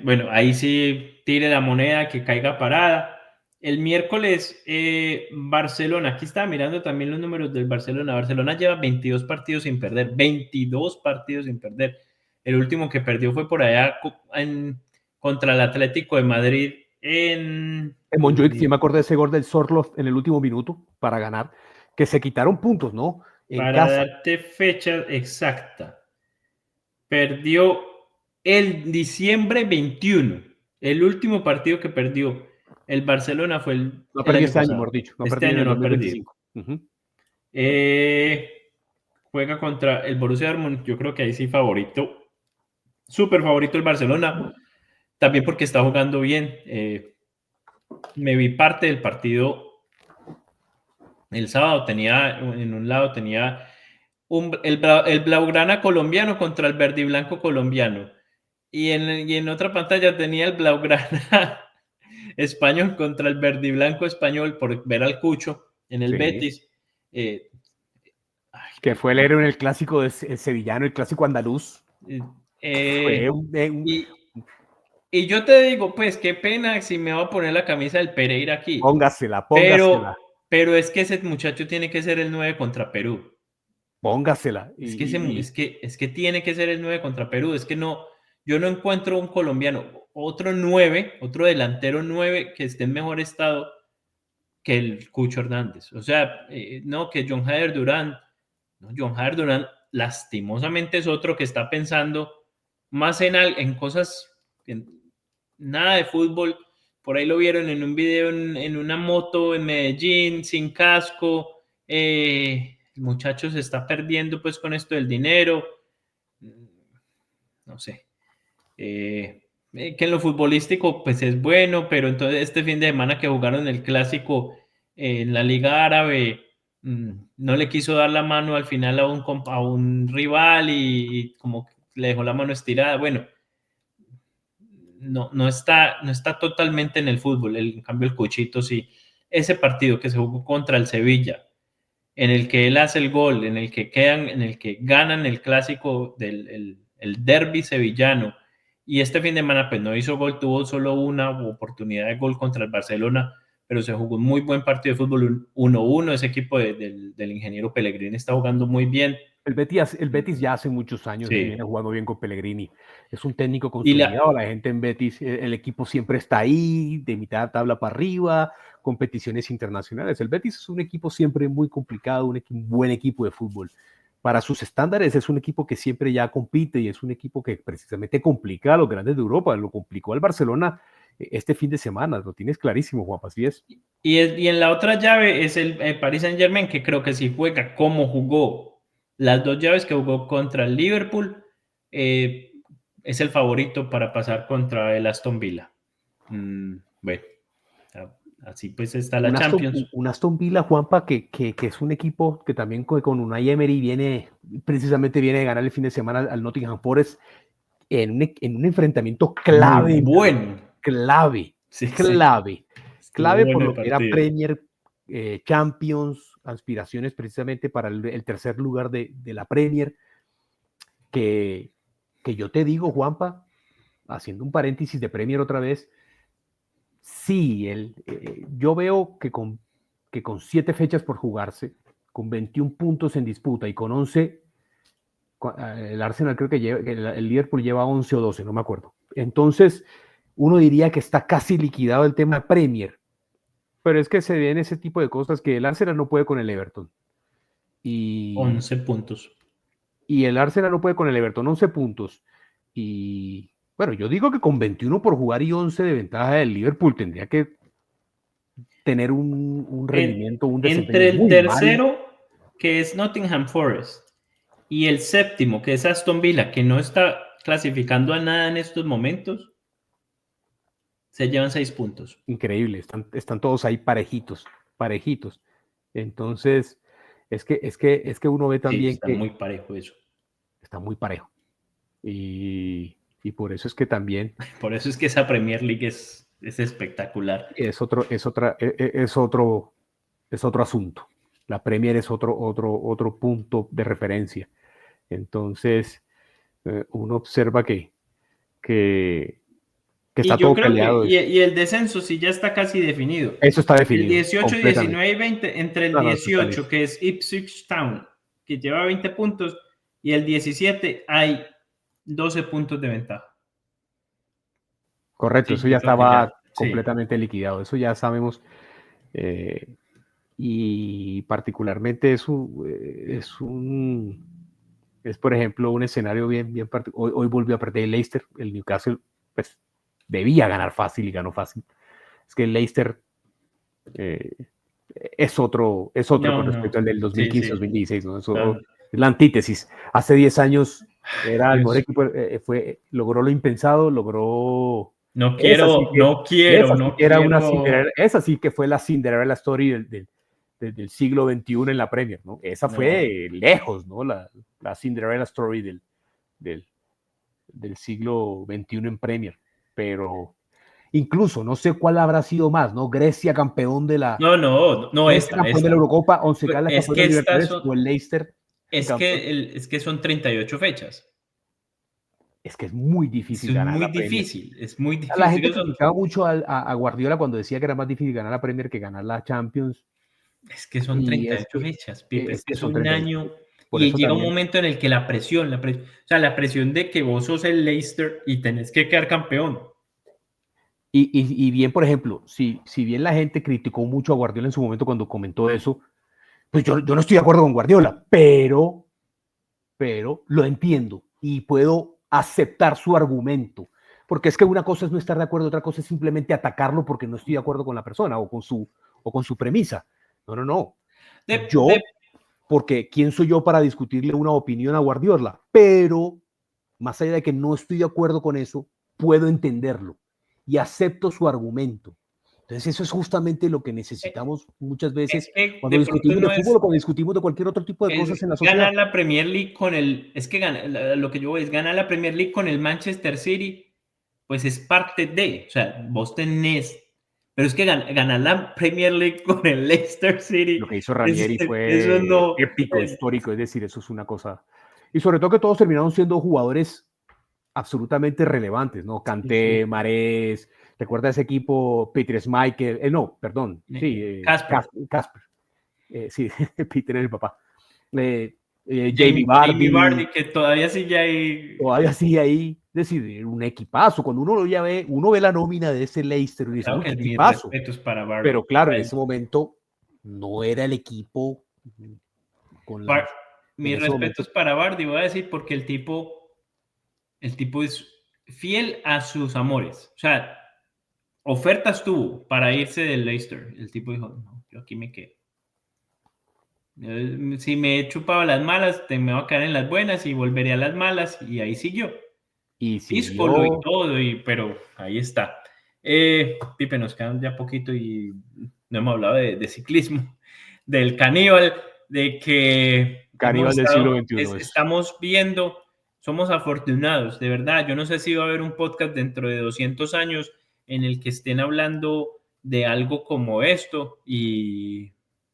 Bueno, ahí sí tire la moneda, que caiga parada. El miércoles, Barcelona. Aquí estaba mirando también los números del Barcelona. Barcelona lleva 22 partidos sin perder. 22 partidos sin perder. El último que perdió fue por allá contra el Atlético de Madrid en Montjuic, sí me acordé de ese gol del Sorloth en el último minuto para ganar, que se quitaron puntos, ¿no? Para darte fecha exacta, perdió el diciembre 21. El último partido que perdió el Barcelona fue el año este año, mejor dicho. Este año no ha perdido. Juega contra el Borussia Dortmund. Yo creo que ahí sí favorito. Súper favorito el Barcelona. También porque está jugando bien. Me vi parte del partido el sábado. En un lado tenía el Blaugrana colombiano contra el verde y blanco colombiano. Y en otra pantalla tenía el Blaugrana español contra el verde y blanco español, por ver al Cucho en el Betis. Que fue el héroe en el clásico el sevillano, el clásico andaluz. Y yo te digo, pues, qué pena si me voy a poner la camisa del Pereira aquí. Póngasela. Pero es que ese muchacho tiene que ser el 9 contra Perú. Póngasela. Es que tiene que ser el 9 contra Perú. Es que yo no encuentro un colombiano, otro 9, otro delantero 9 que esté en mejor estado que el Cucho Hernández. O sea, no, que John Jader Durán. No, John Jader Durán lastimosamente es otro que está pensando más en cosas, nada de fútbol. Por ahí lo vieron en un video en una moto en Medellín, sin casco. El muchacho se está perdiendo pues con esto del dinero. No sé. Que en lo futbolístico pues es bueno, pero entonces este fin de semana que jugaron el clásico en la Liga Árabe, no le quiso dar la mano al final a un rival y como le dejó la mano estirada. Bueno, no está totalmente en el fútbol. En cambio el Cuchito sí. Ese partido que se jugó contra el Sevilla, en el que él hace el gol, en el que ganan el clásico del el derbi sevillano, y este fin de semana pues no hizo gol, tuvo solo una oportunidad de gol contra el Barcelona, pero se jugó un muy buen partido de fútbol 1-1. Ese equipo del ingeniero Pellegrini está jugando muy bien. El Betis ya hace muchos años viene jugando bien con Pellegrini. Es un técnico consolidado, la gente en Betis, el equipo siempre está ahí, de mitad de tabla para arriba, competiciones internacionales. El Betis es un equipo siempre muy complicado, un buen equipo de fútbol. Para sus estándares es un equipo que siempre ya compite y es un equipo que precisamente complica a los grandes de Europa. Lo complicó al Barcelona este fin de semana, lo tienes clarísimo, Juan, así es. Y en la otra llave es el Paris Saint-Germain, que creo que si juega como jugó las dos llaves que jugó contra el Liverpool, es el favorito para pasar contra el Aston Villa. Bueno, así pues está la Champions. Un Aston Villa, Juanpa, que es un equipo que también con Unai Emery precisamente viene de ganar el fin de semana al Nottingham Forest en un enfrentamiento clave. Muy bueno. Clave. clave por bueno el lo que era partido. Premier, Champions, aspiraciones precisamente para el tercer lugar de la Premier, que yo te digo, Juanpa, haciendo un paréntesis de Premier otra vez, sí, yo veo que con 7 fechas por jugarse, con 21 puntos en disputa y con 11, el Arsenal creo que el Liverpool lleva 11 o 12, no me acuerdo. Entonces, uno diría que está casi liquidado el tema Premier, pero es que se ven ese tipo de cosas que el Arsenal no puede con el Everton. Y 11 puntos. el Arsenal no puede con el Everton, 11 puntos. Y bueno, yo digo que con 21 por jugar y 11 de ventaja del Liverpool tendría que tener un rendimiento, un desempeño Entre el muy malo. tercero, que es Nottingham Forest, y el séptimo, que es Aston Villa, que no está clasificando a nada en estos momentos, se llevan 6 puntos. Increíble, están todos ahí parejitos. Entonces, es que uno ve Sí, también está que muy parejo eso. está muy parejo. Y por eso es que también Por eso es que esa Premier League es espectacular. es otro asunto. La Premier es otro punto de referencia. Entonces, uno observa que Y está yo todo creo que, peleado. y el descenso sí ya está casi definido. Eso está El definido 18, completamente. 19 y 20, entre el No, eso está 18, listo. que es Ipswich Town, que lleva 20 puntos, y el 17 hay 12 puntos de ventaja. Correcto, Sí, eso ya yo creo que ya, estaba sí. completamente liquidado. Eso ya sabemos. Y particularmente es, por ejemplo, un escenario bien particular. Hoy volvió a perder el Leicester. El Newcastle, pues, debía ganar fácil y ganó fácil. Es que el Leicester es otro No, con respecto no. al del Sí, sí. 2015-2016, ¿no? Eso Claro. es la antítesis. Hace 10 años era el mejor Dios. equipo, logró lo impensado, No esa sí quiero, que, no quiero, no era una quiero. Cinderella, esa sí que fue la Cinderella Story del siglo XXI en la Premier, ¿no? Esa No. fue lejos, ¿no? La Cinderella Story del, del siglo XXI en Premier. Pero incluso no sé cuál habrá sido más, ¿no? No, no, no, Grecia esta, campeón de la esta. Eurocopa, Once Caldas Es campeón de que la estas Libertadores son, o el Leicester campeón. es que son 38 fechas. Es que es muy difícil Eso es ganar muy la Premier. difícil, es muy La gente difícil. criticaba mucho a Guardiola cuando decía que era más difícil ganar la Premier que ganar la Champions. Es que son Y 38 fechas, Pipe, es que es son un 38. año Por y eso llega un también. momento en el que o sea, la presión de que vos sos el Leicester y tenés que quedar campeón. Y bien, por ejemplo, si bien la gente criticó mucho a Guardiola en su momento cuando comentó eso, pues yo no estoy de acuerdo con Guardiola, pero lo entiendo y puedo aceptar su argumento. Porque es que una cosa es no estar de acuerdo, otra cosa es simplemente atacarlo porque no estoy de acuerdo con la persona o con su premisa. No, no, no. De, Yo, porque ¿quién soy yo para discutirle una opinión a Guardiola? Pero, más allá de que no estoy de acuerdo con eso, puedo entenderlo y acepto su argumento. Entonces, eso es justamente lo que necesitamos muchas es veces que cuando de pronto discutimos de no fútbol es, o cuando discutimos de cualquier otro tipo de cosas en la sociedad. ganar la Premier League con es que lo que yo voy es ganar la Premier League con el Manchester City, pues es parte de, o sea, vos tenés, pero es que ganar la Premier League con el Leicester Lo City, que hizo Ranieri eso fue no, épico, histórico, es decir, eso es una cosa. Y sobre todo que todos terminaron siendo jugadores absolutamente relevantes, ¿no? sí, sí. Kanté, Marés, recuerda ese equipo, Peter Schmeichel, no, perdón, sí, Casper, Casper, sí, Peter es el papá. Jamie Jamie Vardy, Vardy, que todavía sigue ahí. todavía sigue ahí, es decir, un equipazo. Cuando uno ya ve, uno ve la nómina de ese Leicester y dice, Claro uy, qué que mis equipazo. respetos para Vardy. Pero claro, en ese momento no era el equipo con Bar- en mis ese momento. respetos para Vardy, voy a decir, porque el tipo es fiel a sus amores. O sea, ofertas tuvo para irse del Leicester. El tipo dijo, no, yo aquí me quedo. Si me he chupado las malas, me voy a quedar en las buenas y volveré a las malas. Y ahí siguió. Y Díscolo y siguió, todo, pero ahí está. Pipe, nos quedan ya poquito y no hemos hablado de ciclismo, del caníbal, de que caníbal del siglo XXI. estamos viendo, somos afortunados, de verdad. Yo no sé si va a haber un podcast dentro de 200 años en el que estén hablando de algo como esto y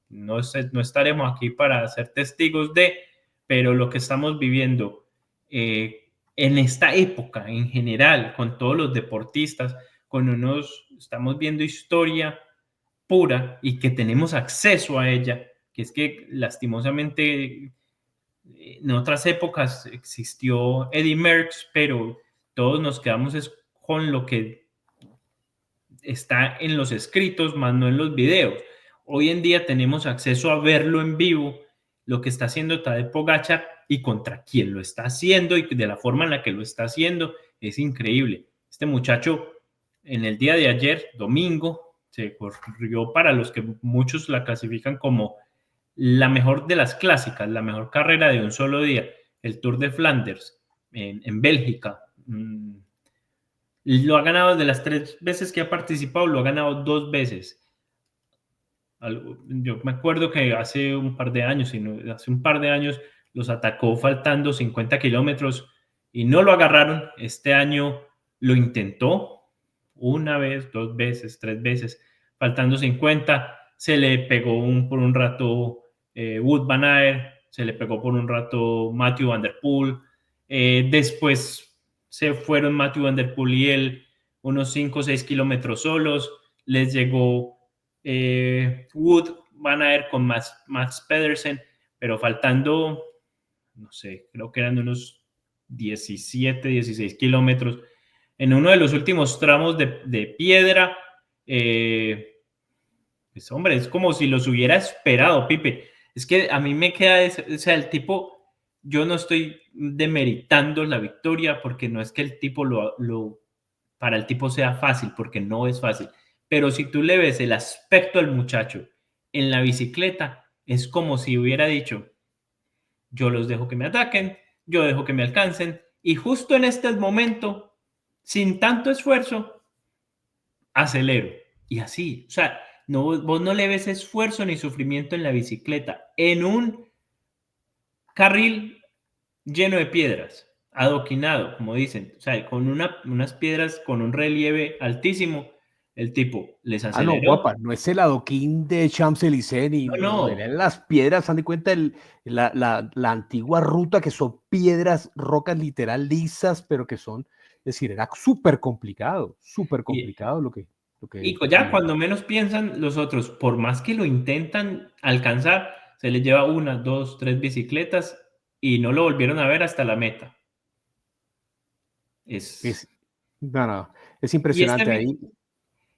no estaremos aquí para ser testigos de, pero lo que estamos viviendo en esta época en general, con todos los deportistas, estamos viendo historia pura y que tenemos acceso a ella, que es que lastimosamente en otras épocas existió Eddie Merckx, pero todos nos quedamos con lo que está en los escritos, más no en los videos. Hoy en día tenemos acceso a verlo en vivo, lo que está haciendo Tadej Pogačar y contra quién lo está haciendo y de la forma en la que lo está haciendo es increíble. Este muchacho en el día de ayer, domingo, se corrió para los que muchos la clasifican como la mejor de las clásicas, la mejor carrera de un solo día, el Tour de Flanders en Bélgica. Lo ha ganado de las 3 veces que ha participado, lo ha ganado 2 veces. Yo me acuerdo que hace un par de años los atacó faltando 50 kilómetros y no lo agarraron. Este año lo intentó una vez, 2 veces, 3 veces, faltando 50. Se le pegó por un rato Wout van Aert, se le pegó por un rato Mathieu van der Poel. Después se fueron Mathieu van der Poel y él unos 5 o 6 kilómetros solos. Les llegó Wood van a ir con Max Pedersen, pero faltando, no sé, creo que eran unos 17, 16 kilómetros. En uno de los últimos tramos de piedra, pues hombre, es como si los hubiera esperado, Pipe. Es que a mí me queda, o sea, el tipo, yo no estoy demeritando la victoria porque no es que el tipo para el tipo sea fácil, porque no es fácil. Pero si tú le ves el aspecto al muchacho en la bicicleta, es como si hubiera dicho, yo los dejo que me ataquen, yo dejo que me alcancen, y justo en este momento, sin tanto esfuerzo, acelero. Y así, o sea, vos no le ves esfuerzo ni sufrimiento en la bicicleta, en un carril lleno de piedras, adoquinado, como dicen, o sea, con unas piedras con un relieve altísimo, el tipo les No, aceleró. guapa, no es el adoquín de Champs-Élysées, no, No. eran las piedras, dan de cuenta la antigua ruta, que son piedras, rocas literal lisas, pero que son, es decir, era súper complicado Y, lo que y ya cuando menos piensan los otros, por más que lo intentan alcanzar, se les lleva 1, 2, 3 bicicletas y no lo volvieron a ver hasta la meta. es, Es, no, es y, este impresionante fin, ahí.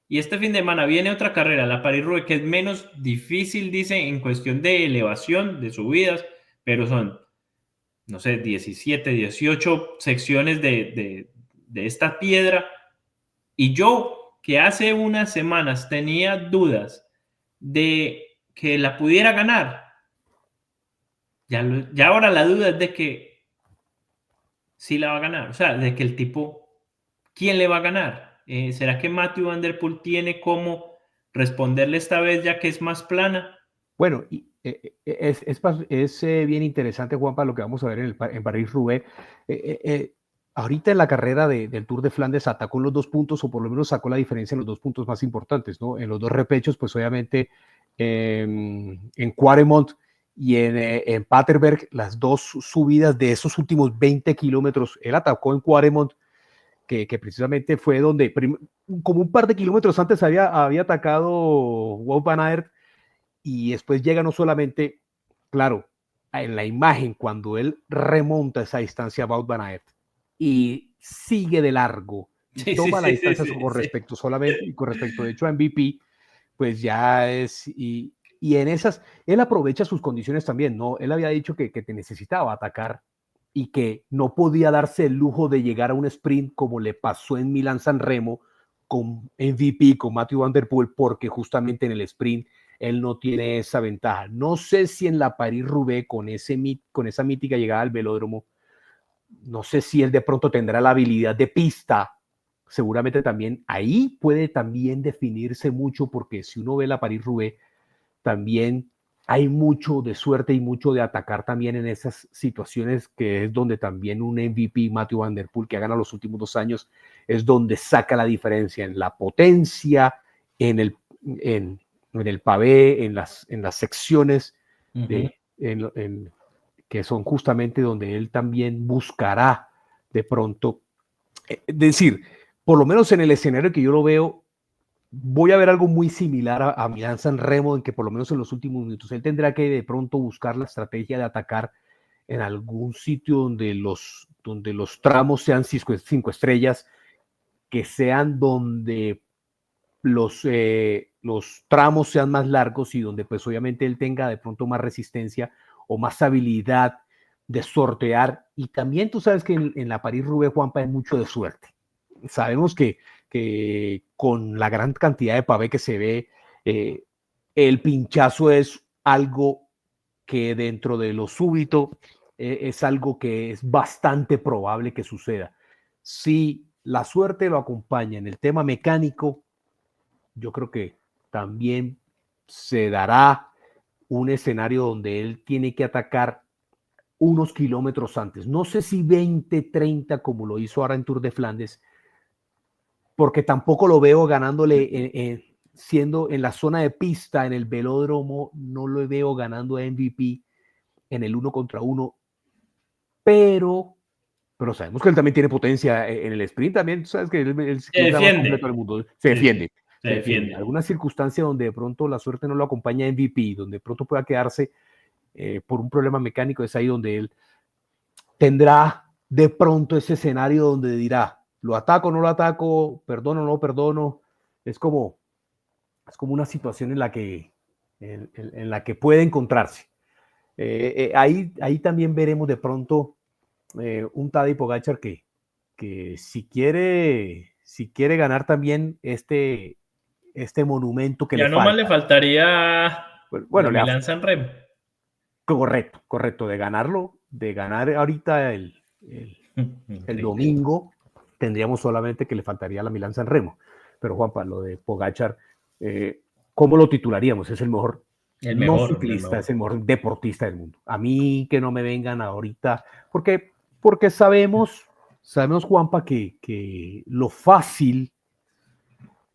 y este fin de semana viene otra carrera, la París-Roubaix, que es menos difícil, dice, en cuestión de elevación, de subidas, pero son, no sé, 17, 18 secciones de esta piedra. Y yo, que hace unas semanas tenía dudas de que la pudiera ganar, ya ahora la duda es de que sí la va a ganar. O sea, de que el tipo, ¿quién le va a ganar? ¿Será que Matthew Van Der Poel tiene cómo responderle esta vez ya que es más plana? Bueno, es bien interesante, Juanpa, lo que vamos a ver en París-Roubaix. Ahorita en la carrera del Tour de Flandes atacó en los 2 puntos, o por lo menos sacó la diferencia en los 2 puntos más importantes, ¿no? En los 2 repechos, pues obviamente en Quaremont y en Paterberg, las 2 subidas de esos últimos 20 kilómetros, él atacó en Quaremont, que precisamente fue donde, como un par de kilómetros antes había atacado Wout van Aert, y después llega no solamente, claro, en la imagen cuando él remonta esa distancia a Wout van Aert y sigue de largo y Sí, sí, toma la sí, sí, distancia sí, con sí. respecto solamente, y con respecto de hecho a MVP, pues ya es, y en esas, él aprovecha sus condiciones también, ¿no? Él había dicho que te necesitaba atacar y que no podía darse el lujo de llegar a un sprint como le pasó en Milán-San Remo con MVP, con Matthew Van Der Poel, porque justamente en el sprint él no tiene esa ventaja. No sé si en la París-Roubaix, con esa mítica llegada al velódromo, no sé si él de pronto tendrá la habilidad de pista. Seguramente también ahí puede también definirse mucho, porque si uno ve la París-Roubaix, también hay mucho de suerte y mucho de atacar también en esas situaciones, que es donde también un MVP, Matthew Van Der Poel, que ha ganado los últimos 2 años, es donde saca la diferencia en la potencia, en en el pavé, en las secciones Ujú. que son justamente donde él también buscará de pronto. Es decir, por lo menos en el escenario que yo lo veo, voy a ver algo muy similar a Milán San Remo, en que por lo menos en los últimos minutos él tendrá que de pronto buscar la estrategia de atacar en algún sitio donde los tramos sean 5 estrellas, que sean donde los tramos sean más largos y donde pues obviamente él tenga de pronto más resistencia o más habilidad de sortear. Y también tú sabes que en la París-Roubaix, Juanpa, hay mucho de suerte. Sabemos que con la gran cantidad de pavé que se ve, el pinchazo es algo que dentro de lo súbito es algo que es bastante probable que suceda. Si la suerte lo acompaña en el tema mecánico, yo creo que también se dará un escenario donde él tiene que atacar unos kilómetros antes. No sé si 20, 30 como lo hizo ahora en Tour de Flandes, porque tampoco lo veo ganándole, siendo en la zona de pista, en el velódromo, no lo veo ganando a MVP en el 1 contra 1, pero sabemos que él también tiene potencia en el sprint, también sabes que el Se ciclista más completo defiende. del mundo, Sí, sí, se se defiende. defiende. Alguna circunstancia donde de pronto la suerte no lo acompaña a MVP, donde de pronto pueda quedarse por un problema mecánico, es ahí donde él tendrá de pronto ese escenario donde dirá, lo ataco, no lo ataco, perdono, no lo perdono. Es como una situación en la que puede encontrarse. Ahí también veremos de pronto un Tadej Pogačar que si quiere ganar también este monumento que le Ya nomás le falta. faltaría la Bueno, Milán San Remo. correcto, de ganar ahorita el Increíble. domingo, tendríamos solamente que le faltaría la Milán San Remo. Pero Juanpa, lo de Pogačar, ¿cómo lo titularíamos? Es el mejor, El no mejor, el ciclista, mejor. es el mejor deportista del mundo. A mí que no me vengan ahorita, porque sabemos Juanpa, que lo fácil,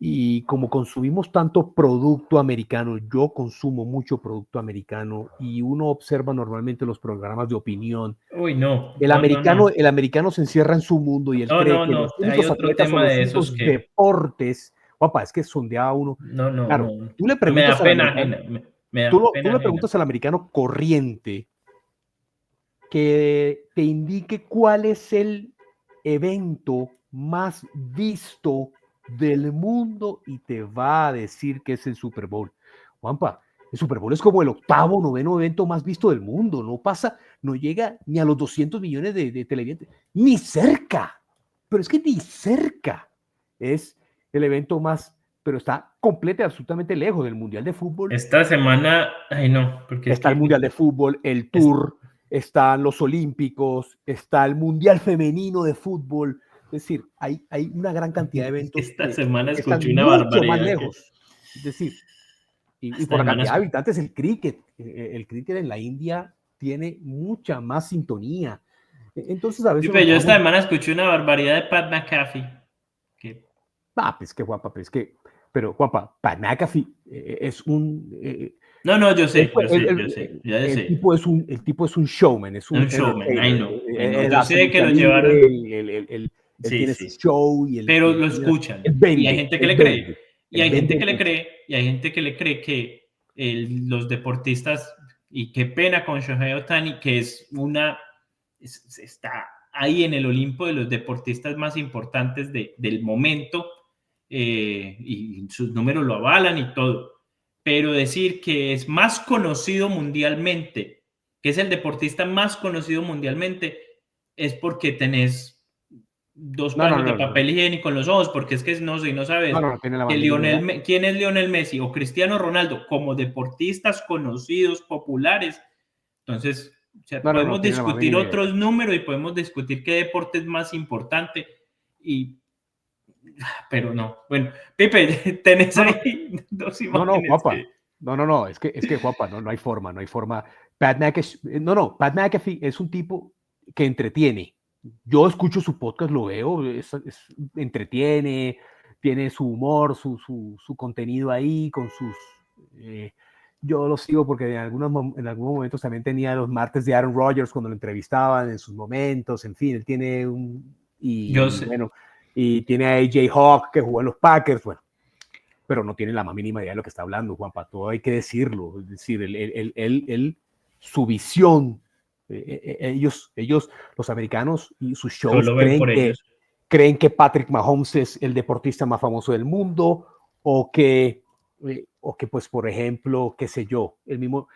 y como consumimos tanto producto americano, yo consumo mucho producto americano y uno observa normalmente los programas de opinión. Uy, no, El no, no, americano, no. el americano se encierra en su mundo y él No, cree no, que no. los Hay únicos otro atletas o tema los de esos únicos que deportes, papá, es que sondeaba uno. no, no, Claro, no. tú le Me preguntas da al pena americano, ajena. Me da tú pena le ajena. preguntas al americano corriente que te indique cuál es el evento más visto del mundo y te va a decir que es el Super Bowl. Juanpa, el Super Bowl es como el octavo, noveno evento más visto del mundo. No llega ni a los 200 millones de televidentes, ni cerca. Pero es que ni cerca es el evento más, pero está completamente, absolutamente lejos del Mundial de Fútbol. Esta semana, ay no, porque es Está que el Mundial de Fútbol, el es- Tour, están los Olímpicos, está el Mundial Femenino de Fútbol. Es decir, hay una gran cantidad de eventos esta semana que están escuché una mucho más barbaridad que lejos. Es decir, y esta por la semana cantidad de habitantes, el cricket en la India tiene mucha más sintonía. Entonces a veces nos Yo esta dejamos, semana escuché una barbaridad de Pat McAfee. Que pues que Juanpa, pero Juanpa, Pat McAfee es un, no, no, yo Él sé, fue- yo sé, yo sé, ya sé. el tipo es un showman, es un Un showman, ay entertainer. no, ay no. Él Yo hace sé que lucha lo libre, llevaron. él Sí, tiene su sí. show Pero lo escuchan. Y hay gente que él le cree. vende, Y él hay gente vende que le mucho. cree. Y hay gente que le cree que los deportistas, y qué pena con Shohei Ohtani, que está ahí en el Olimpo de los deportistas más importantes del momento, y sus números lo avalan y todo. Pero decir que es más conocido mundialmente, que es el deportista más conocido mundialmente, es porque tenés dos No, no, paños de no, no, papel higiénico en los ojos, porque es que no, si no sabes no tiene la que más mínima idea. ¿quién es Lionel Messi o Cristiano Ronaldo como deportistas conocidos, populares? Entonces, o sea, No podemos tiene la más discutir mínima idea. otros números y podemos discutir qué deporte es más importante, y, pero no. Bueno, Pipe, tenés No, no, ahí dos no, imágenes guapa. No, es que guapa, no hay forma, no hay forma. Pat McAfee es un tipo que entretiene. Yo escucho su podcast, lo veo, entretiene, tiene su humor, su contenido ahí, con sus... yo lo sigo porque en algunos momentos también tenía los martes de Aaron Rodgers cuando lo entrevistaban en sus momentos, en fin, él tiene bueno, y tiene a AJ Hawk que jugó en los Packers, bueno, pero no tiene la más mínima idea de lo que está hablando, Juanpa, todo hay que decirlo, es decir, su visión, ellos, los americanos y sus shows creen que Patrick Mahomes es el deportista más famoso del mundo, o que pues, por ejemplo, qué sé yo, el mismo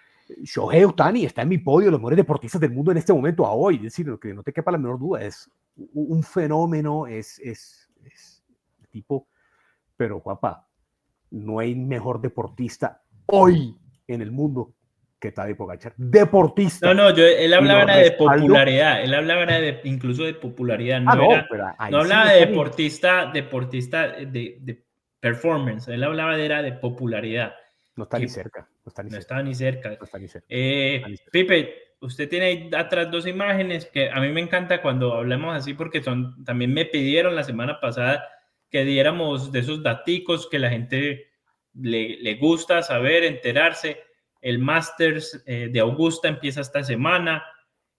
Shohei Ohtani está en mi podio de los mejores deportistas del mundo en este momento, a hoy, es decir, lo que no te quepa la menor duda, es un fenómeno, es tipo, pero Juanpa, no hay mejor deportista hoy en el mundo que Tadej Pogačar. Deportista. No, él hablaba de popularidad, él hablaba incluso de popularidad, no hablaba de deportista de performance, él hablaba de popularidad. No está ni cerca. No estaba ni cerca. Pipe, usted tiene ahí atrás 2 imágenes que a mí me encanta cuando hablamos así, porque también me pidieron la semana pasada que diéramos de esos daticos que la gente le gusta saber, enterarse. El Masters de Augusta empieza esta semana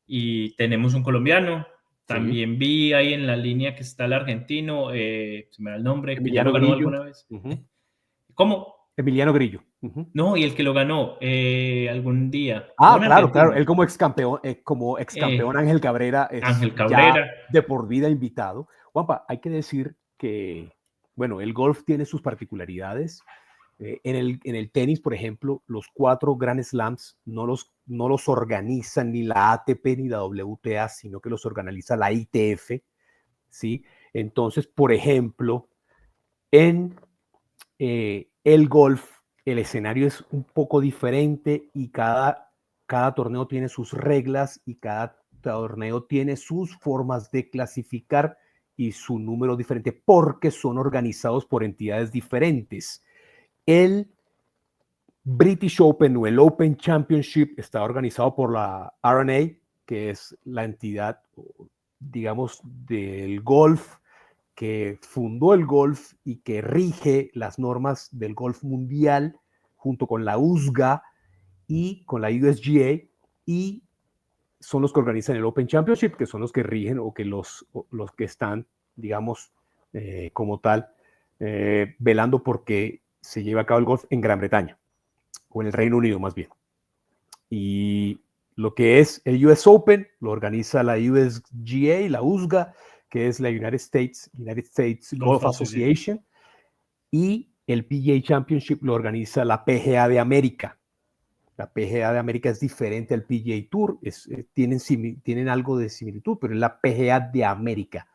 y tenemos un colombiano. También vi ahí en la línea que está el argentino, se me da el nombre, Emiliano que ya lo ganó Grillo. alguna vez. ¿Cómo? Emiliano Grillo. No, y el que lo ganó algún día. Claro. Él como ex campeón Ángel Cabrera es ya de por vida invitado. Juanpa, hay que decir que, bueno, el golf tiene sus particularidades. En el tenis, por ejemplo, los 4 Grand Slams no los organizan ni la ATP ni la WTA, sino que los organiza la ITF, ¿sí? Entonces, por ejemplo, en el golf, el escenario es un poco diferente y cada torneo tiene sus reglas y cada torneo tiene sus formas de clasificar y su número diferente porque son organizados por entidades diferentes. El British Open o el Open Championship está organizado por la R&A, que es la entidad, digamos, del golf, que fundó el golf y que rige las normas del golf mundial junto con la USGA y con la USGA, y son los que organizan el Open Championship, que son los que rigen o que los que están, digamos, como tal, velando porque se lleve a cabo el golf en Gran Bretaña, o en el Reino Unido más bien. Y lo que es el US Open lo organiza la USGA, la USGA, que es la United States Golf Association, y el PGA Championship lo organiza la PGA de América. La PGA de América es diferente al PGA Tour, tienen algo de similitud, pero es la PGA de América.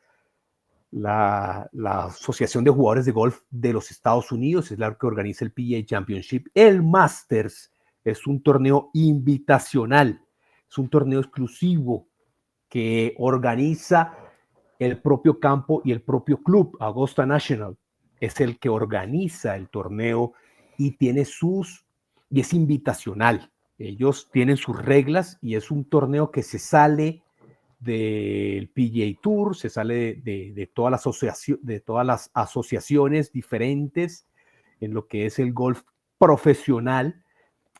La Asociación de Jugadores de Golf de los Estados Unidos es la que organiza el PGA Championship. El Masters es un torneo invitacional, es un torneo exclusivo que organiza el propio campo y el propio club. Augusta National es el que organiza el torneo y es invitacional. Ellos tienen sus reglas y es un torneo que se sale del PGA Tour, se sale de todas las asociaciones diferentes en lo que es el golf profesional.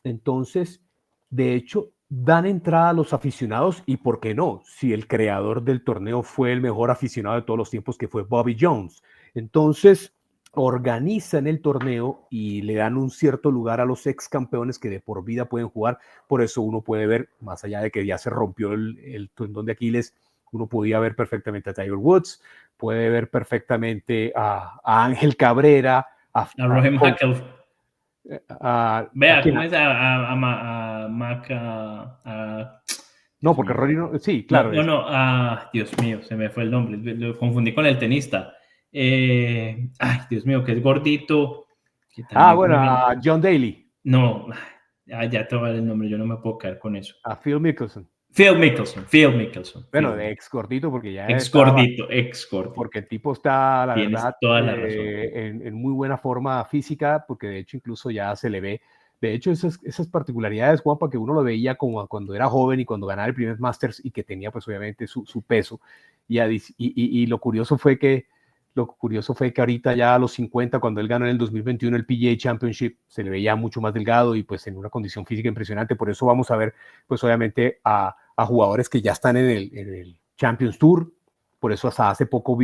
Entonces, de hecho, dan entrada a los aficionados, y por qué no, si el creador del torneo fue el mejor aficionado de todos los tiempos, que fue Bobby Jones. Entonces, organizan el torneo y le dan un cierto lugar a los ex campeones que de por vida pueden jugar. Por eso uno puede ver, más allá de que ya se rompió el tendón de Aquiles, uno podía ver perfectamente a Tiger Woods, puede ver perfectamente a Ángel Cabrera, a Rory McIlroy. Vea, ¿cómo es no, porque Rory no, sí, claro. Dios mío, se me fue el nombre, lo confundí con el tenista. Dios mío, que es gordito. John Daly. No, ya te voy a dar el nombre, yo no me puedo caer con eso. A Phil Mickelson. Phil Mickelson. Bueno, de ex gordito, porque ya ex gordito. Porque el tipo está, la Tienes verdad, toda la razón. en muy buena forma física, porque de hecho incluso ya se le ve. De hecho, esas particularidades, Juanpa, que uno lo veía como cuando era joven y cuando ganaba el primer Masters y que tenía pues obviamente su peso. Y lo curioso fue que Lo curioso fue que ahorita ya a los 50, cuando él ganó en el 2021 el PGA Championship, se le veía mucho más delgado y pues en una condición física impresionante. Por eso vamos a ver, pues obviamente a jugadores que ya están en el Champions Tour. Por eso hasta hace poco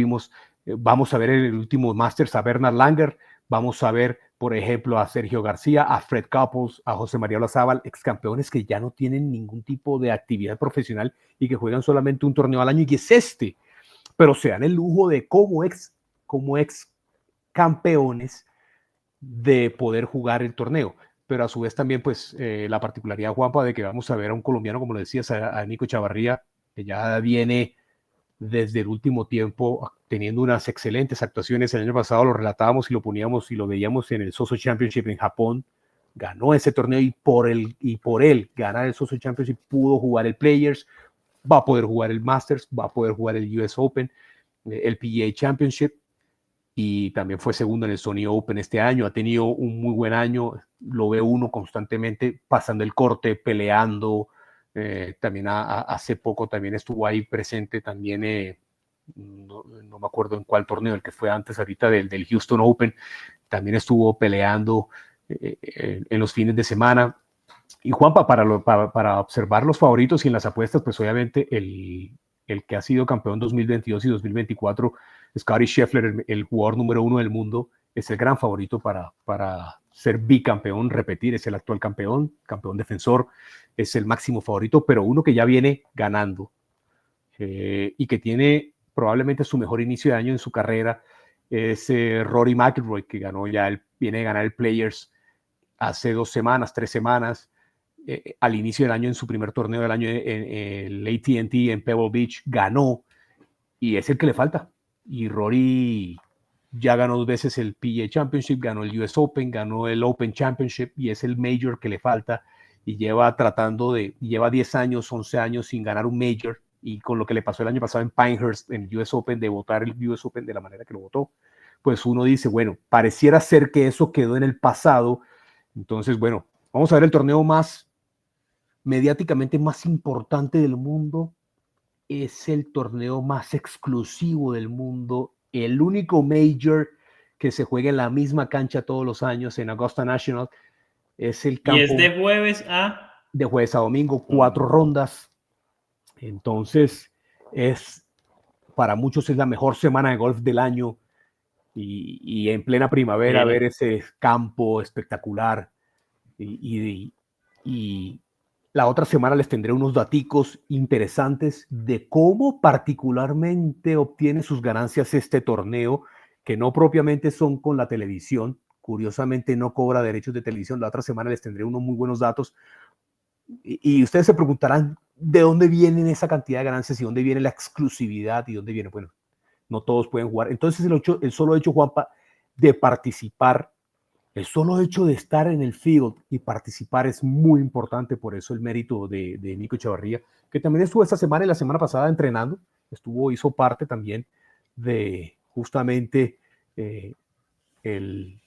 vamos a ver en el último Masters a Bernard Langer, vamos a ver, por ejemplo, a Sergio García, a Fred Couples, a José María Olazábal, ex campeones que ya no tienen ningún tipo de actividad profesional y que juegan solamente un torneo al año, y es este, pero se dan el lujo de como ex campeones de poder jugar el torneo. Pero a su vez también, pues, la particularidad, Juanpa, de que vamos a ver a un colombiano, como lo decías, a Nico Chavarría, que ya viene desde el último tiempo teniendo unas excelentes actuaciones. El año pasado lo relatábamos y lo poníamos y lo veíamos en el Soso Championship en Japón. Ganó ese torneo y por él ganar el Soso Championship pudo jugar el Players, va a poder jugar el Masters, va a poder jugar el US Open, el PGA Championship, y también fue segundo en el Sony Open este año. Ha tenido un muy buen año, lo ve uno constantemente pasando el corte, peleando. También hace poco también estuvo ahí presente también, no me acuerdo en cuál torneo, el que fue antes ahorita del Houston Open, también estuvo peleando en los fines de semana. Y Juanpa, para observar los favoritos y en las apuestas, pues obviamente el que ha sido campeón 2022 y 2024, Scottie Scheffler, el jugador número 1 del mundo, es el gran favorito para ser bicampeón, repetir, es el actual campeón defensor, es el máximo favorito, pero uno que ya viene ganando y que tiene probablemente su mejor inicio de año en su carrera, es Rory McIlroy, que viene a ganar el Players hace 3 semanas, al inicio del año, en su primer torneo del año en el AT&T en Pebble Beach, ganó, y es el que le falta. Y Rory ya ganó 2 veces el PGA Championship, ganó el US Open, ganó el Open Championship, y es el Major que le falta, y lleva 10 años, 11 años sin ganar un Major, y con lo que le pasó el año pasado en Pinehurst, en el US Open, de votar el US Open de la manera que lo votó, pues uno dice, bueno, pareciera ser que eso quedó en el pasado. Entonces, bueno, vamos a ver el torneo mediáticamente más importante del mundo. Es el torneo más exclusivo del mundo, el único major que se juega en la misma cancha todos los años en Augusta National. Es el campo. Y es de jueves a... De jueves a domingo, 4 rondas. Entonces, para muchos es la mejor semana de golf del año. Y en plena primavera ver ese campo espectacular. Y la otra semana les tendré unos daticos interesantes de cómo particularmente obtiene sus ganancias este torneo, que no propiamente son con la televisión. Curiosamente no cobra derechos de televisión. La otra semana les tendré unos muy buenos datos. Y ustedes se preguntarán de dónde vienen esa cantidad de ganancias y dónde viene la exclusividad y dónde viene. Bueno, no todos pueden jugar. Entonces el solo hecho, Juanpa, de participar, el solo hecho de estar en el field y participar es muy importante. Por eso el mérito de Nico Chavarría, que también estuvo esta semana y la semana pasada entrenando, hizo parte también de justamente el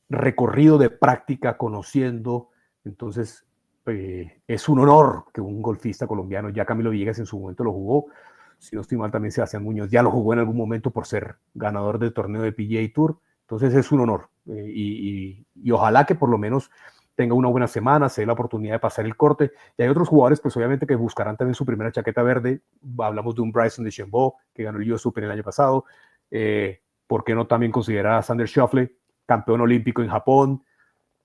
recorrido de práctica, conociendo. Entonces es un honor que un golfista colombiano, ya Camilo Villegas en su momento lo jugó, si no estoy mal también Sebastián Muñoz ya lo jugó en algún momento por ser ganador del torneo de PGA Tour. Entonces es un honor y ojalá que por lo menos tenga una buena semana, se dé la oportunidad de pasar el corte. Y hay otros jugadores, pues obviamente, que buscarán también su primera chaqueta verde. Hablamos de un Bryson DeChambeau, que ganó el US Open el año pasado. ¿Por qué no también considerar a Xander Schauffele, campeón olímpico en Japón?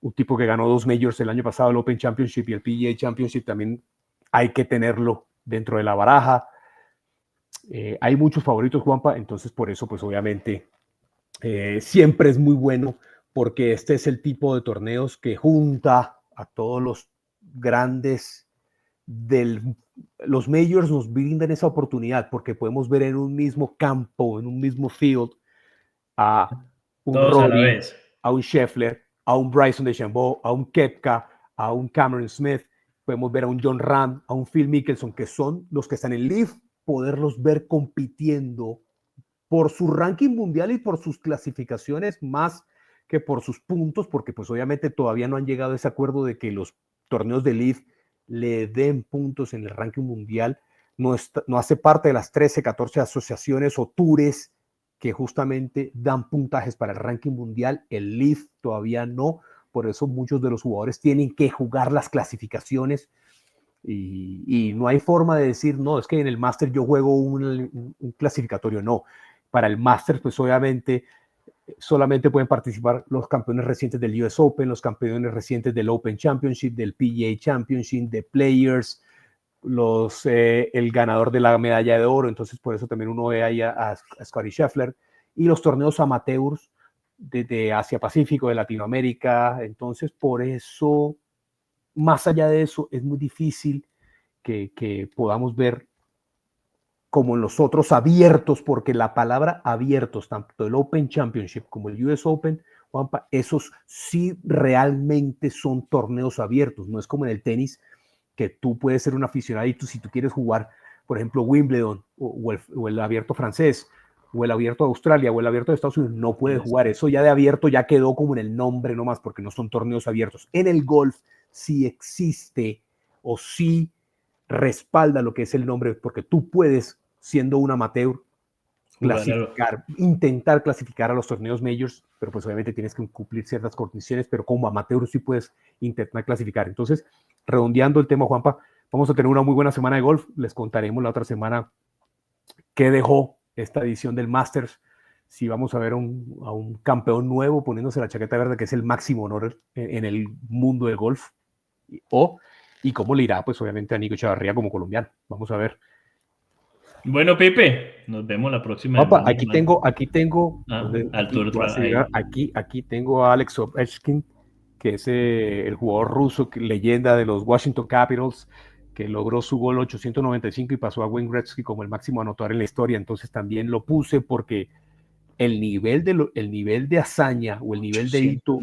Un tipo que ganó 2 majors el año pasado, el Open Championship y el PGA Championship, también hay que tenerlo dentro de la baraja. Hay muchos favoritos, Juanpa, entonces por eso, pues obviamente, siempre es muy bueno, porque este es el tipo de torneos que junta a todos los grandes los majors. Nos brindan esa oportunidad porque podemos ver en un mismo campo, en un mismo field, a un todos Rory, a la vez, a un Scheffler, a un Bryson DeChambeau, a un Koepka, a un Cameron Smith. Podemos ver a un John Ram, a un Phil Mickelson, que son los que están en LIV, poderlos ver compitiendo por su ranking mundial y por sus clasificaciones más que por sus puntos, porque pues obviamente todavía no han llegado a ese acuerdo de que los torneos de LIV le den puntos en el ranking mundial. No hace parte de las 13, 14 asociaciones o tours que justamente dan puntajes para el ranking mundial, el LIV todavía no, por eso muchos de los jugadores tienen que jugar las clasificaciones y no hay forma de decir, no, es que en el Master yo juego un clasificatorio, no. Para el Master, pues obviamente solamente pueden participar los campeones recientes del US Open, los campeones recientes del Open Championship, del PGA Championship, de Players, el ganador de la medalla de oro, entonces por eso también uno ve ahí a Scottie Scheffler, y los torneos amateurs de Asia Pacífico, de Latinoamérica, entonces por eso, más allá de eso, es muy difícil que podamos ver como en los otros abiertos, porque la palabra abiertos, tanto el Open Championship como el US Open, Juanpa, esos sí realmente son torneos abiertos, no es como en el tenis, que tú puedes ser un aficionadito si tú quieres jugar, por ejemplo, Wimbledon o el abierto francés, o el abierto de Australia, o el abierto de Estados Unidos, no puedes jugar. Eso ya de abierto ya quedó como en el nombre nomás, porque no son torneos abiertos. En el golf sí existe o sí respalda lo que es el nombre, porque tú puedes, siendo un amateur, intentar clasificar a los torneos majors, pero pues obviamente tienes que cumplir ciertas condiciones, pero como amateur sí puedes intentar clasificar. Entonces, redondeando el tema, Juanpa, vamos a tener una muy buena semana de golf. Les contaremos la otra semana qué dejó esta edición del Masters, si vamos a ver a un campeón nuevo poniéndose la chaqueta verde, que es el máximo honor en el mundo del golf, y cómo le irá, pues obviamente, a Nico Chavarría como colombiano. Vamos a ver. Bueno, Pipe, nos vemos la próxima Papá, semana. aquí tengo a Alex Ovechkin, que es el jugador ruso, leyenda de los Washington Capitals, que logró su gol 895 y pasó a Wayne Gretzky como el máximo anotador en la historia. Entonces también lo puse porque el nivel de hazaña o el nivel de hito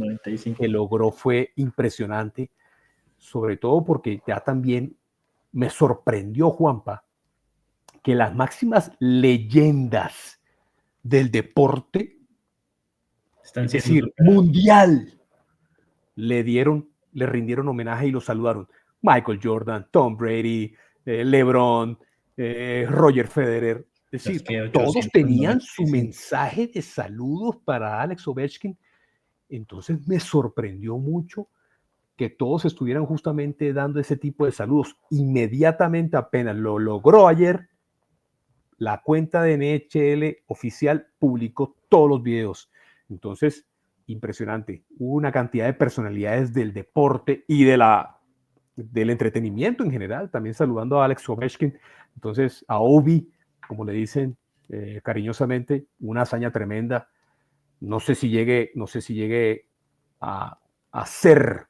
que logró fue impresionante, sobre todo porque ya también me sorprendió, Juanpa, que las máximas leyendas del deporte, es decir, mundial, le rindieron homenaje y lo saludaron. Michael Jordan, Tom Brady, LeBron, Roger Federer. Es decir, todos tenían su mensaje de saludos para Alex Ovechkin. Entonces me sorprendió mucho que todos estuvieran justamente dando ese tipo de saludos. Inmediatamente, apenas lo logró ayer, la cuenta de NHL oficial publicó todos los videos. Entonces, impresionante. Hubo una cantidad de personalidades del deporte y del entretenimiento en general, también saludando a Alex Ovechkin. Entonces, a Ovi, como le dicen cariñosamente, una hazaña tremenda. No sé si llegue a ser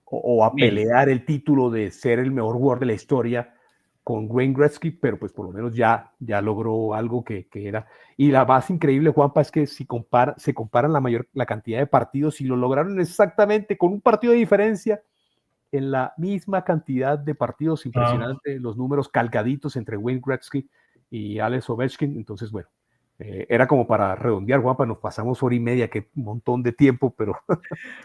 o a pelear el título de ser el mejor jugador de la historia con Wayne Gretzky, pero pues por lo menos ya logró algo que era. Y la más increíble, Juanpa, es que se comparan la cantidad de partidos y lo lograron exactamente con un partido de diferencia en la misma cantidad de partidos. Impresionante, los números calcaditos entre Wayne Gretzky y Alex Ovechkin. Entonces, bueno, era como para redondear, Juanpa, nos pasamos hora y media, que un montón de tiempo, pero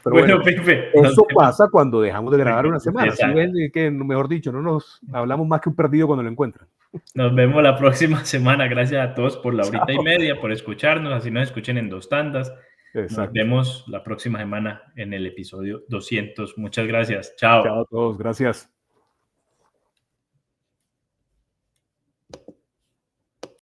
bueno, Pipe, eso pasa cuando dejamos de grabar una semana. ¿Sí ven? Que, mejor dicho, no nos hablamos más que un perdido cuando lo encuentran. Nos vemos la próxima semana. Gracias a todos por la horita y media, por escucharnos, así nos escuchen en 2 tandas. Exacto. Nos vemos la próxima semana en el episodio 200. Muchas gracias. Chao. Chao a todos, gracias.